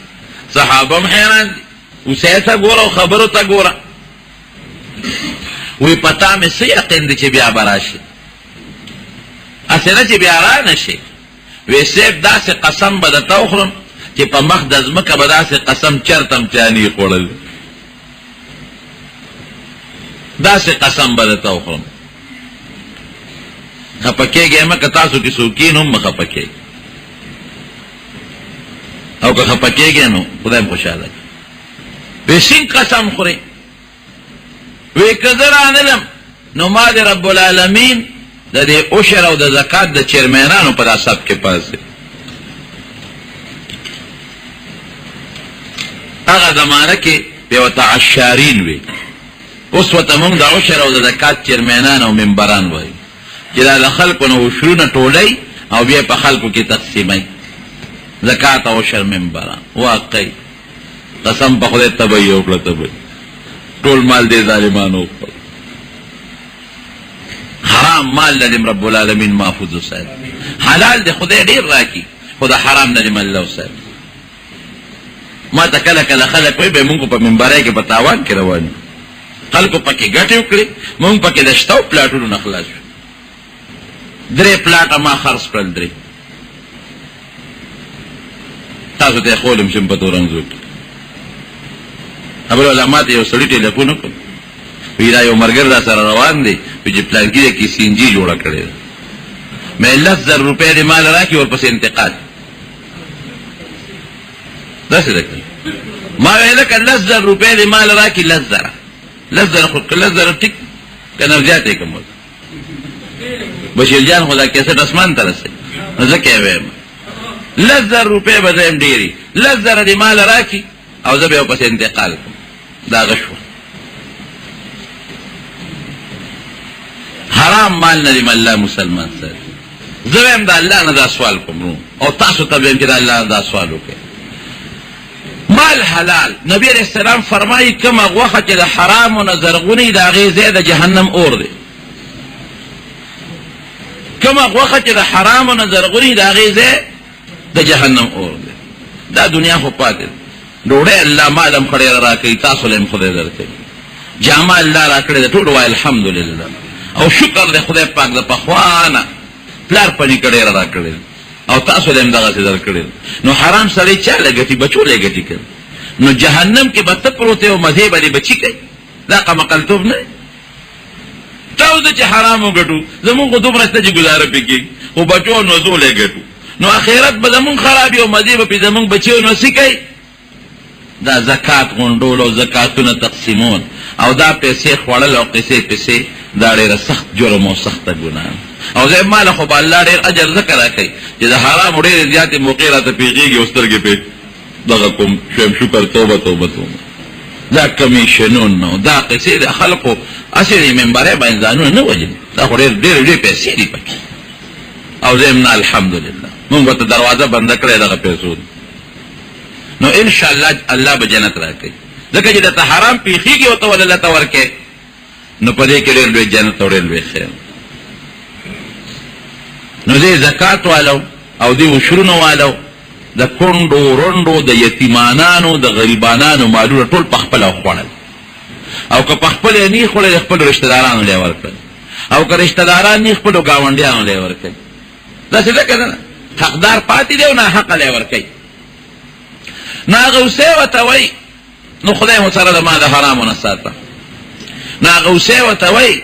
صحابه هم حیران دي اوسې ته ګوره او خبرو ته ګوره وی پتا مې څه یقین دی چې بیا به راشي هسې نه چې بیا را نه شي وی صاحب داسې قسم به درته وخورم چې په مخ د ځمکه به داسې قسم چرته هم چا نه خوړل داسې قسم به درته وخورم خفه کېږئ مه که تاسو کې څوک کښېنو هم مه خفه کېږئ او که خفه کېږئ نو خدای م خوشحاله کړي وی څنګ قسم خورئ وی که زه رانلم نو ما د رب العالمین د دې عشر او د زکات د چیرمینانو په دا سب کې پاس دی هغه زمانه کې یو عشارین وي اوس ورته موږ د عشر او د زکات چیرمینان او ممبران وایو چې دا د خلکو نه عشرونه ټولوي او بیا په خلکو کې تقسیموي زکات او عشر ممبران واقعي قسم په خدای ته به یې وکړه ته به ټول مال دې ظالمانو وخوړ حرام مال نه دې رب العالمین محفوظ وساتي حلال دې خدای ډېر راکړي خو د حرام نه دې الله وساتي ما ته کله کله خلک وایي به مونږ په منبرۍ کې په تاوان کې روان یو خلکو پکې ګټې وکړې مونږ پکې د شته پلاټونو نه خلاص شو 3 پلاټه ما خرڅ کړل 3 تاسو ته خولم شم په تورنځو کې خبر علامات یو سړي ټلیفون وکړ وی دا یو مرګر دا سره روان دی چې پلانګي کې سینجی جوړه کړې مې 10,000 روپۍ دې مال راکې ورپسې انتقال داسې ده ما ویل که 10,000 روپۍ دې مال راکې 10,000 خو 10,000 ټیک کنه زیات یې کم بشیر جان خدا کیسټ اسمان ته رسېږي نو زه کې وایم 10,000 روپۍ به زه یم ډېرې 10,000 دې مال راکې او زه به یې ورپسې انتقال کړم دا غشوه حرام مال نه دې الله مسلمان سره زه وایم د الله نه دا سوال کوم او تاسو ته وایم چې د الله نه دا سوال وکړئ مال حلال نبی علیہ السلام فرمایي کومه غوښه چې د حرامو نه زرغونې د هغې ځای د جهنم اور دی کومه غوښه چې د حرامو نه زرغونې د هغې ځای د جهنم اور دی دا دنیا خو پاتې ده ډوډۍ الله مال هم ښه ډېره راکوي تاسو له هم خدای درکوي جامه الله راکړې ده ټول وایي الحمدلله او شکر دی خدای پاک د پخوا نه پلار په نیکه ډېره راکړې ده او تاسو لهم دغه څه درکړل. نو حرام سړی چا لګتی بچو لګتی کړ. نو جهنم کې به ته پروت او مزه باندې بچی کوي. دا قمقلتوب نه تاسو چې حرام وګټو زمونږ دومره ستې گزاره پکې او بچو نو زو لګټو نو اخرت به زمونږ خرابي او مزه به زمونږ بچو نو سکی. دا زکات غونډول او زکاتونه تقسیمون او دا پیسې خوړل او پیسې دا ډېر سخت جرم او سخت ګناه او زه مال خو به الله ډېر اجر ذکر راکړي چې دا حرام ډېر زیات موقعه ته پیږي او سترګې په دغه کوم شکر توبه دا کمیشنون نو دا قصې د خلکو اصلي منبره باندې ځانونه نه وجل دا خو ډېر پیسې دي پکې او زمنا الحمدلله موږ ته دروازه بند کړې دغه پیسو نو ان شاء الله الله به جنت راکړي ځکه چې د حرام پیخيږي او ته ول الله تورکه نو پدې کې ډېر لوی جنت او ډېر لوی خیر. نو دې زکات والو او دې وشرونو والو د کونډو روندو د یتیمانانو د غریبانانو مالونه ټول په خپل خوړل او که په خپل نه خوړل خپل رشتہ دارانو له ورکړل او که رشتہ داران نه خپل گاونډیانو له ورکړل دا څه ده کنه حقدار پاتې دی او نه حق له ورکړي ناغوسه وتوي نو خدای مو سره د ما د حرامونه ساته ناغوسه وتوي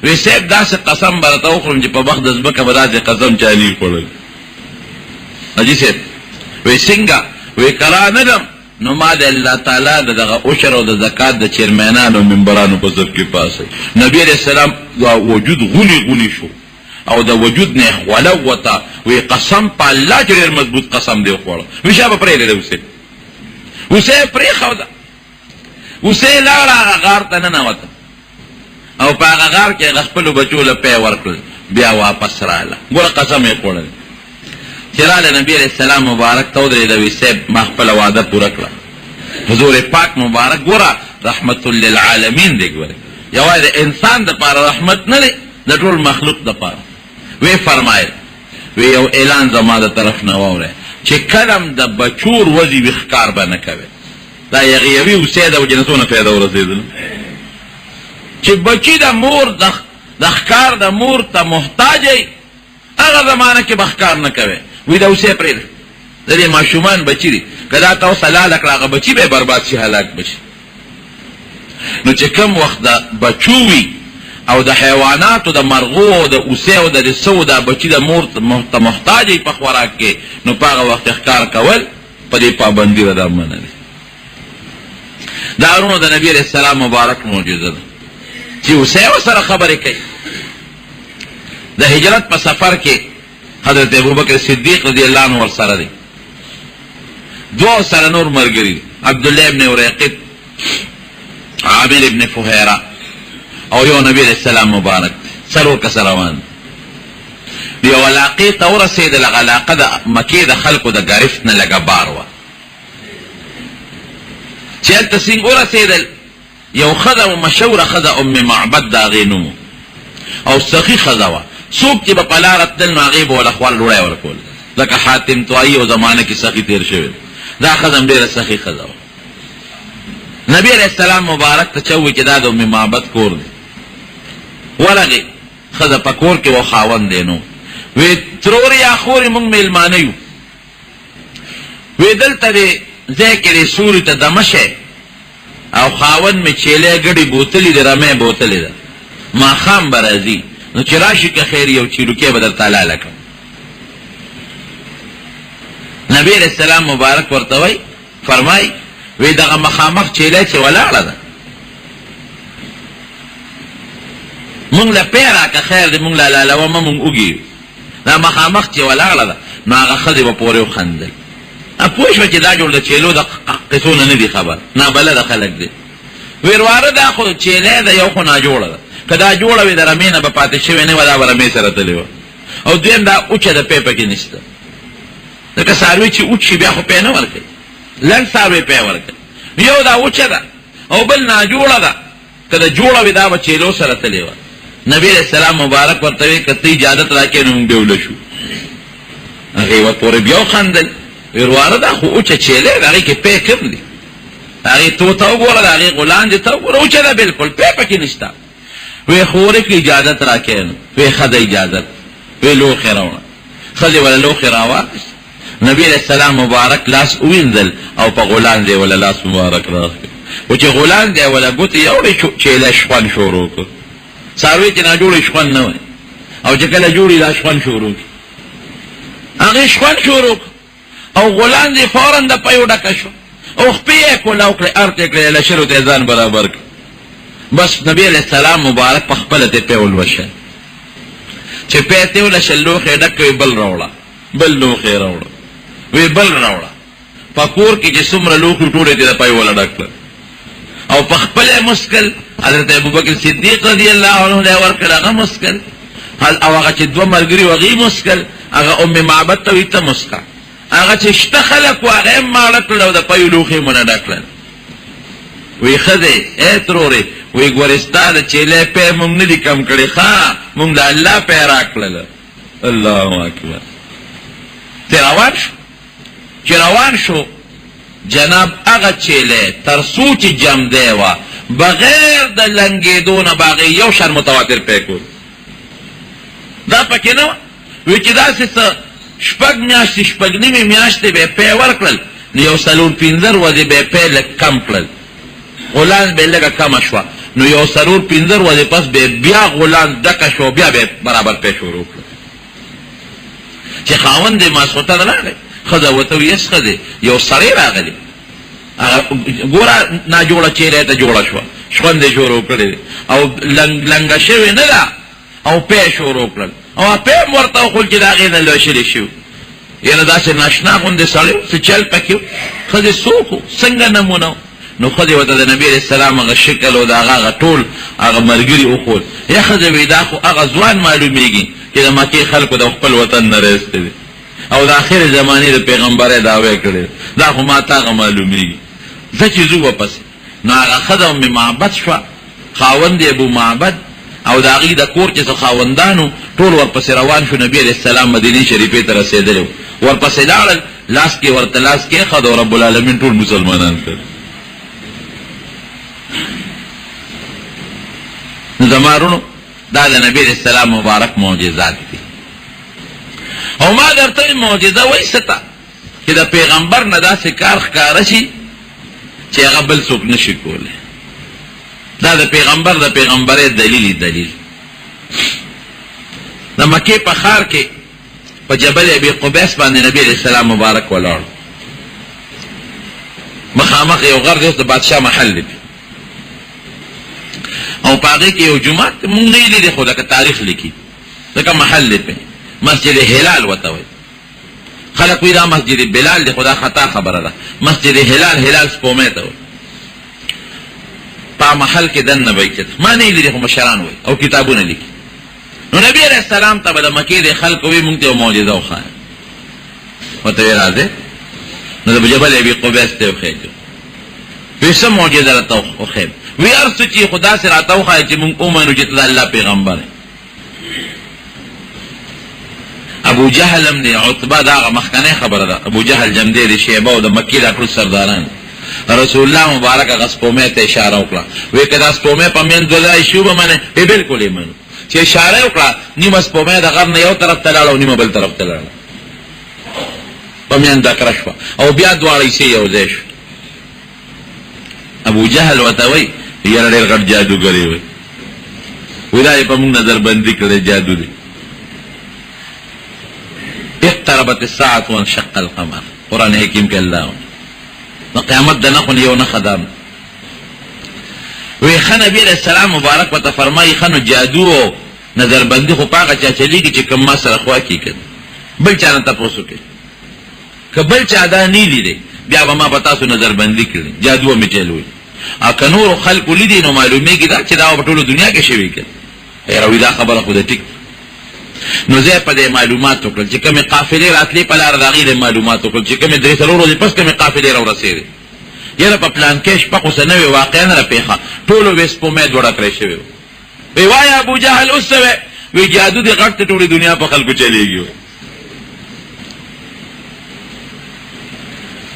وسیب داسې قسم برته وخورم چې په وخت د زبکه به داسې قسم چانی خوړل اجي سیب وی څنګه وی کرا ندم نو ما د الله تعالی دغه عشر او د زکات د چیرمنانو منبرانو په ځب کې پاسه نبی علیہ السلام دا وجود غونی شو او د وجود نه خولو وتا وی قسم په الله ډېر مضبوط قسم دی خوړ وی شابه پرې لري وسه پرې خو دا وسه لاره غار ته نه وته او په هغه غار کې خپل بچو له پی ورکړ بیا واپس رااله ګور قسم یې خوړل چراله نبی علیہ السلام مبارک تو درې د وسه ما خپل وعده پوره کړه حضور پاک مبارک ګور رحمت للعالمین دی ګور یو د انسان د پاره رحمت نه دی د ټول مخلوق د پاره وی فرمایل وی یو اعلان زما د طرف نه وره چې کلم د بچور وزي وخکار به نه کوي دا یغیوي وسه د جنتونو پیدا ورسېدل چې بچی د مور د خکار د مور ته محتاج ای هغه زمانه کې بخکار نه کوي وی دا وسه پرې د دې ماشومان بچی دي کله تاسو سلال کړه بچی به برباد شي هلاک بشي نو چې کوم وخت د بچوي او د حیواناتو د مرغو او د اوسه او د رسو د بچی د مور ته محتاج په خوراک کې نو په هغه وخت ښکار کول په دې پابندي ودا منل دا ورونو د نبی رسول الله مبارک معجزه ده چې اوسه سره خبرې کوي د هجرت په سفر کې حضرت ابوبکر صدیق رضی الله عنه ور سره دي دو سره نور مرګري عبد الله ابن وريقط عامر ابن فهيره او یو نبی علیہ السلام مبارک سرور کس روان دی علاقه ته ورسېدل علاقه د مکې د خلکو د غرفت نه لګا بار و چې هلته څنګه ورسېدل یو خزه مشهوره خزه ام معبد دا غینو او سخی خزه و څوک چې په لاره تل نو هغې به ول خپل وړای ورکول لکه حاتم طایی او زمانه کې سخی تیر شوی دا خزه ډېره سخی خزه و نبی علیہ السلام مبارک ته چوي چې دا د ام معبد کور دی ولغه خزه پکور کې و خاوند دینو وی ترور یا خوري مونږ میلمانه یو وی دلته دې ذکر سوري ته دمشه او خاوند می چيله غړي بوتلې د رمه بوتلې ده ما خام برازي نو چې راشي که خیر یو چیرو کې بدل تعالی لکم نبی رسول الله مبارک ورته وی فرمای وی دغه مخامخ چيله چې ولاړه ده مونږ له پیرا که خیر دې مونږ له لاله ما مونږ وګي دا مخامخ چې ولاړه ده نو هغه خدي په پورې وخندل اپوښ چې دا جوړ د چيلو د قصونه نه دي خبر نه بل د خلک دي ویرواره دا خو چيله ده یو خو نه جوړه ده کدا جوړه وي د رمینه په پاتې شوی نه ولا ورمې سره تللی او دویم دا اوچه د پیپه کې نشته لکه ساروی چې اوچ بیا خو پې نه ورکوي لږ ساروی پې ورکوي یو دا اوچه ده او بل نه جوړه ده کدا جوړه وي دا به چيلو سره تللی و نبی علیہ السلام مبارک ورته وی کته اجازه راکې نو دیول شو هغه و پورې بیا خندل ویرواره دا خو اوچه چيله هغه کې پې کم دي هغه تو وګوره هغه غلان دي ته وګوره اوچه ده بالکل پې پکې نشته وی خورې کې اجازه راکې نو وی خدای اجازه وی لو خیرونه خذي ولا لوخي راواقش نبی علیہ السلام مبارک لاس اوینځل او په غولان دی ولا لاس مبارک راغی او چې غولان دی ولا ګوتې یوړې چې شخوان شروع کړ څاروي چې نه جوړې شخوان نه وای او چې کله جوړې لا شخوان شروع کړ هغه شخوان شروع او غولان دی فورا د پيو ډکه شو او خپې کولا وکړه ارته کړه له شرو ته ځان برابر کړ بس نبی علیہ السلام مبارک په خپل ته پیول وشه چې پېته ول شلوخه ډکه بل راوړه بل لوخه راوړه وی بل راوړه پکور کې چې څومره لوخ ټوله دې پای ولا ډکل او په خپل مسکل حضرت ابوبکر صدیق رضی الله عنه له ورکړه هغه مسکل او هغه چې دوه مرګري وغي مسکل هغه ام معبد ته ویته مسکا هغه چې شته خلک واغه مالک له د پای لوخه مونږ ډکل وی خدای اتروري وی ګورستان چې له په مونږ نه دي کم کړي ښا مونږ د الله په راکړل الله اکبر روان شو جناب هغه چیله تر سوچ جم دیوا بغیر د لنګېدونه باغې یو شر متواتر پېکو دا پکې نو وی چې داسې شپږ میاشتې شپږ نیمې میاشتې به پې ورکړل نو یو څلور پنځه ورځې به پې لږ کم کړل غولان به لږه کمه شوه نو یو څلور پنځه ورځې پس به بیا غولان ډکه شو بیا به برابر پې شروع کړل چې خاوند دې ماسخوتن راغی خدا وته ویس خدای یو سړی راغلی ګوره نا جوړه چیرې ته جوړه شو شوند شروع کړي او لنګ شوی نه دا او په شروع کړل او په ورته خو چې داغه نه لوشل شو یره داسې ناشنا غوندې سړی څه چل پکې خدای سوکو څنګه نمونه نو خدای وته د نبی رسول الله هغه شکل او داغه ټول هغه مرګري او خو یا خدای وی دا خو هغه ځوان معلومیږي چې د مکه خلکو د خپل وطن نه راستي او د اخر زمانه د پیغمبر دعوی کړي دا خو ما ته معلومیږي ځکه زو واپس نو هغه خدام می معبد شو خاوند ابو معبد او داغي د کور چې خاوندانو ټول ورپسې روان شو نبی عليه السلام مدینه شریفه ته رسیدل ورپسې لاړ لاس کې ورته لاس کې خدای رب العالمین ټول مسلمانان کړ زمارونو دا د نبی عليه السلام مبارک معجزات دي او ما درته معجزه وایسته چې د پیغمبر نه داسې کار ښکاره شي چې هغه بل څوک نشي کولی دا د پیغمبرۍ دلیل د مکې په ښار کې په جبل ابي قبیس باندې نبی علیه السلام مبارک ولاړ مخامخ یو غر دی د بادشاه محل دی او په هغې کې یو جومات مونږ نه یې لیدی خو لکه تاریخ لیکي ځکه محل دی مسجد هلال وته وایي خلق وی دا مسجد بلال دی خدا خطا خبره ده مسجد هلال سپومه ته په محل کې دن نه وایي ما نه لیدی خو مشران وایي او کتابونه لیکي نو نبی علیہ السلام ته د مکې د خلکو وی مونږ ته معجزه وخایه وته وی راځي نو د جبل ابي قبیس ته وخایي وی سم معجزه راته وخایي وی ارڅ چې خدا سره راته وخایي چې مونږ اومنو چې د الله پیغمبر ابو جهل هم دی عتبه دا مخکنه خبره ده ابو جهل جمدی دی شیبه او د مکی د ټول سرداران رسول الله مبارک غسپومه ته اشاره وکړه وی کدا سپومه په من دلای شو به منه بالکل یې منو چې اشاره وکړه نیمه سپومه د غر نه یو طرف ته لاړه او نیمه بل طرف ته لاړه په من دا کرشوا او بیا دواړه یې یو ځای شو ابو جهل وته وی یاره ډېر غټ جادوګری وی ولای په موږ نظر بندي کړي جادو دی اقتربت الساعة وانشق القمر قرآن حکیم کې الله نو قیامت د نخو یو نه خدام وی خن نبی علیہ السلام مبارک وته فرمایي خنو جادو او نظر بندي خو پاګه چا چلیږي چې کوم ما سره خوا کی کړي بل چا نه تاسو کې کبل چا دا نه لیدي بیا به ما پتا سو نظر بندي کړي جادو میټلوي ا کنور خلق لیدي نو معلومیږي دا چې دا په ټوله دنیا کې شوی کړي هیروي دا خبره خو د ټیک نو زه په دې معلومات وکړل چې کومه قافلې راتلې په لار دغې د معلومات وکړل چې کومه درې څلور ورځې پس کومه قافلې را ورسېدې یاره په پلان کې شپه خو څه نه وي واقعا نه راپېښه ټولو وسپومې دوړه کړی شوی وی وایه ابو جهل اوس څه وی جادو دې غټ ټولې دنیا په خلکو چلېږي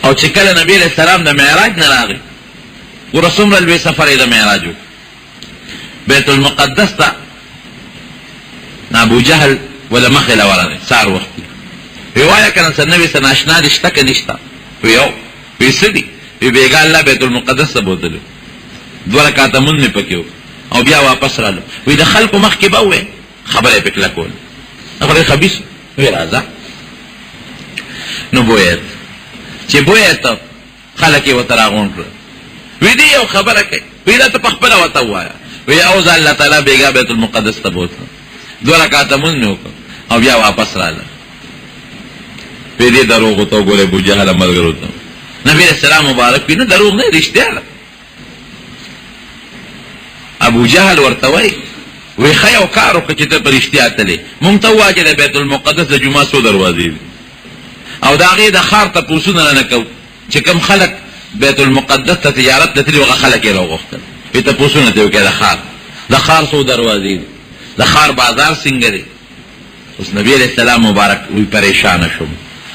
او چې کله نبی علیہ السلام د معراج نه راغی ورسومره لوی سفر یې د معراج بیت المقدس ته ابو جهل ولا مخله ورغه سار وخت وایه کنه سره نوې سره ناشنا دي شته که نشته؟ یو وی څه دي؟ وی بیګا الله بیت المقدس ته بوتلو 2 رکعاته مونځ مې پکې وکړ او بیا واپس رالو. وی د خلکو مخکې به ووایې خبره یې پکې کلکول خبره خبیث وی راځه نو بویت چې بویت خلک یې ورته راغونډ کړل. وی دې یو خبره کوي وی دا ته په خپله ورته ووایه. وی اوز الله تعالی بیګا بیت المقدس ته بوتلو 2 رکعاته مونځ مې وکړ او بیا واپس راله. وی دې دروغو ته وګورئ ابوجهل ملګرو ته نبی علیہ السلام مبارک وی نه دروغ نه رښتیا ده. ابوجهل ورته وایي وی ښه یو کار وکړه چې ته په رښتیا تلې مونږ ته ووایه چې د بیت المقدس د جومات څو دروازې دي او د هغې د ښار تپوسونه نه کوو چې کوم خلک بیت المقدس ته تجارت ته تلي هغه خلک یې راوغوښتل. وی تپوسونه ته وکړه د ښار څو دروازې دي د ښار بازار څنګه دی. اوس نبی علیہ السلام مبارک وی پریشانه شوم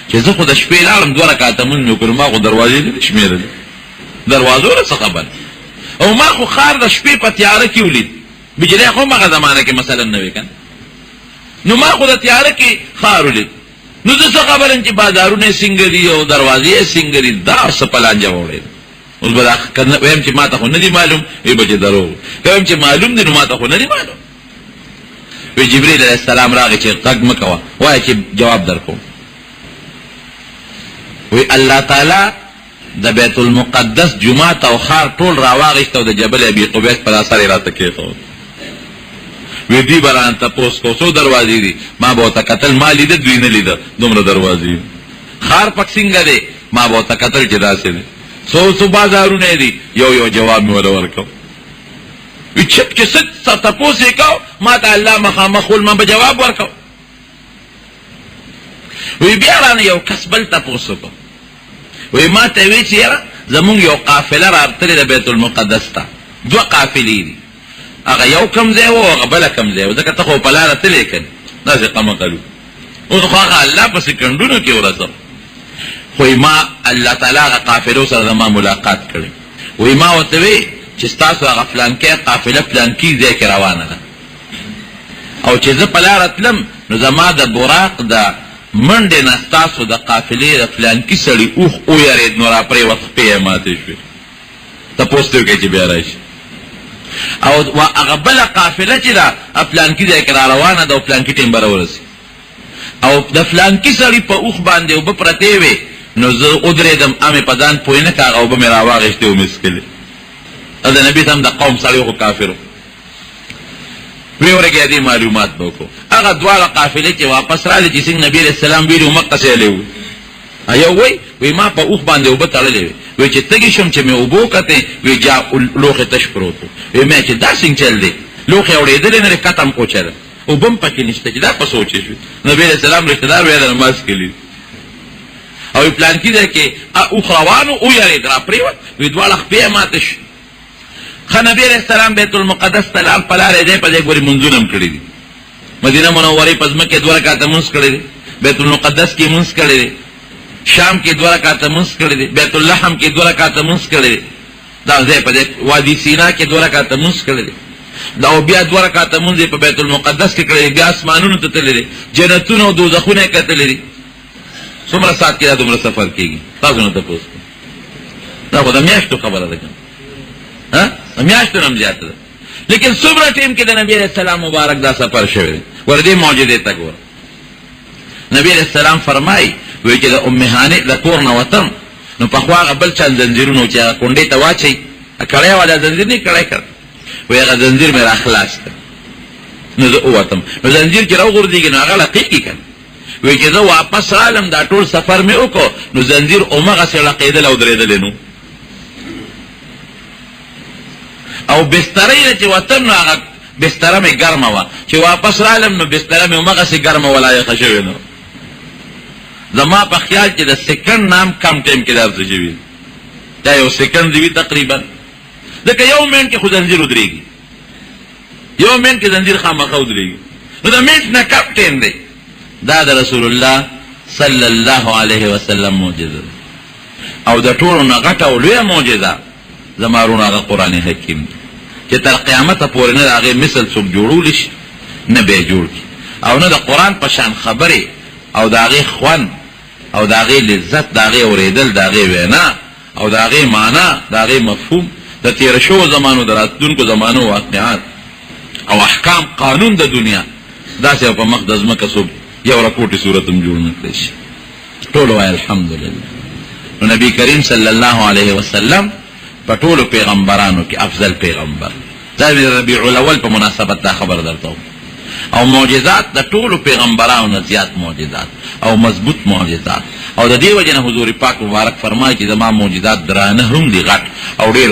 چې زه خو د شپې لاړم 2 رکعاته مونځ مې وکړو ما خو دروازې نه دي شمېرلې دروازو نه څه خبر او ما خو ښار د شپې په تیاره کې ولید بجلی خو هغه زمانه کې مثلا نه وي کنه نو ما خو د تیاره کې ښار ولید نو زه څه خبر یم چې بازارونه څنګه دي او دروازې څنګه دي دا څه پلانجه وړی اوس به دا ویم چې ما ته خو نه دي معلوم وی به چې دروغ ویم چې معلوم دي نو ما ته خو نه دي معلوم. وی جبریل علیه السلام راغی چې غږ مه کوه وایه چې جواب درکوم. وی الله تعالی د بیت المقدس جماعت او خار ټول راواغشت او د جبل ابي قبیس پر اثر راته کېښود. وی دوی بران تپوس کو څو دروازې دي ما به ورته کتل ما لیده دوی نه لیده دومره دروازې خار پک څنګه دی ما به ورته کتل چې داسې دی څو بازارونه دي یو جواب مې ورته ورکړ. وی چپ چې څه تپوس یې کو ما ته الله مخامخ ول ما به جواب ورکړ. وی بیا رانه یو کس بل تپوس وکړ وی ما ته وی چې یاره زمونږ یو قافله راتلې د بیت المقدس ته 2 قافلې دي هغه یو کم ځای و هغه بله کم ځای و ځکه ته خو په لاره تلې که نه داسې قمقلو اوس خو هغه الله په سکندونو کې ورسم خو ما الله تعالی هغه قافلو سره زما ملاقات کړی. وی ما ورته وی چې ستاسو هغه فلانکۍ قافله فلانکي ځای کې روانه ده او چې زه په لاره تلم نو زما د براق د منډې نه ستاسو د قافلې د فلانکي سړي اوښ ویرېد نو راپرېوت خپې یې ماتې شوې تپوس ته وکړئ چې بیا راشي او هغه بله قافله چې ده فلانکي ځای کې را روانه ده او فلانکي ټیم به راورسي او د فلانکي سړي په اوښ باندې اوبه پرتې وې نو زه ودرېدم امې په ځان پوه نه کړه هغه اوبه مې راواغېستې او مې څښلې او د نبي ته هم د قوم سړی خو کافر وی ورګه دې معلومات وکړو. هغه دواړه قافلې چې واپس راځي چې څنګه نبی رسول الله ویلو مکه ته له ایو وی ما په اوخ باندې وب تړلې وی چې تګی شم چې مې وبو کته وی جا لوخه تشکروته وی مې چې دا څنګه چل دی لوخه اورېدل نه ختم کوچره او بم پکې نشته چې دا په سوچ شي نبی رسول الله رشتہ دار ویل نماز کړي او پلان کې ده کې او خوانو او یې درا پریوت وی دواړه خپې ماتش نبی علیہ السلام بیت المقدس تلال پلاره دی په دې ګوري منځونم کړی دي مدینه منوره په ځمکه 2 رکعاته مونږ کړی دي بیت المقدس کې مونږ کړی دي شام کې 2 رکعاته مونږ کړی دي بیت اللحم کې 2 رکعاته مونږ کړی دي دا ځای په وادي سینا کې 2 رکعاته مونږ کړی دي دا او بیا 2 رکعاته مونږ په بیت المقدس کې کړی دي بیا اسمانونو ته تللی دي جنتونو او دوزخونه کتلې دي څومره سات کې دا دومره سفر کېږي تاسو نه تاسو دا خو د میاشتو خبره ده ها میاشتو نم زیاده ده لیکن څومره ټیم کې د نبی علیہ السلام مبارک دا سفر شوی ور دې معجزې ته ګوره. نبی علیہ السلام فرمایي وی چې د ام هانئ د کور نه وتم نو په خوا هغه بل چند زنځیرونه چې هغه کونډې ته واچوي کړی والا زنځیر نه کړی کړ وی هغه زنځیر مې راخلاص کړ نو زه ووتم نو زنځیر چې راوغورځېږي نو هغه لقیږي که نه وی چې زه واپس رالم دا ټول سفر مې وکړو نو زنځیر همغسې لقېدل او درېدلی نو او بسترې نه چې وتم نو هغه بستره مې ګرمه وه چې واپس رالم نو بستره مې همغسې ګرمه ولا یخه شوې نو زما په خیال چې د سیکنډ نام کم ټایم کې دا څه شوي دا یو سیکنډ دی وي تقریبا ځکه یو منټ کې خو زنځیر ودرېږي یو منټ کې زنځیر خامخا ودرېږي نو د منټ نه کم ټایم دی دا د رسول الله صلی الله علیه وسلم معجزه او د ټولو نه غټه او لویه معجزه زما رونه هغه قرآن حکیم دی چې تر قیامته پورې نه د هغې مثل څوک جوړولی شي نه به یې جوړ کړي او نه د قرآن په شان خبرې او داغه خوان او داغه لذت داغه اوریدل داغه وینا او داغه معنا داغه مفهوم د تیر شو زمانو دراتونکو زمانو واقعات او احکام قانون د دنیا دا څه په مقدس مکه سو یو راپورټي صورتم جوړ نکړي شي ټول وای الحمدلله. نو نبی کریم صلی الله علیه وسلم په ټول پیغمبرانو کې افضل پیغمبر. دا ربیع الاول په مناسبت دا خبر درته او معجزات د ټول پیغمبرانو نه زیات معجزات او مضبوط معجزات او د دې وجه نه حضور پاک مبارک فرمایي چې زما معجزات درانه هم دي غټ او ډېر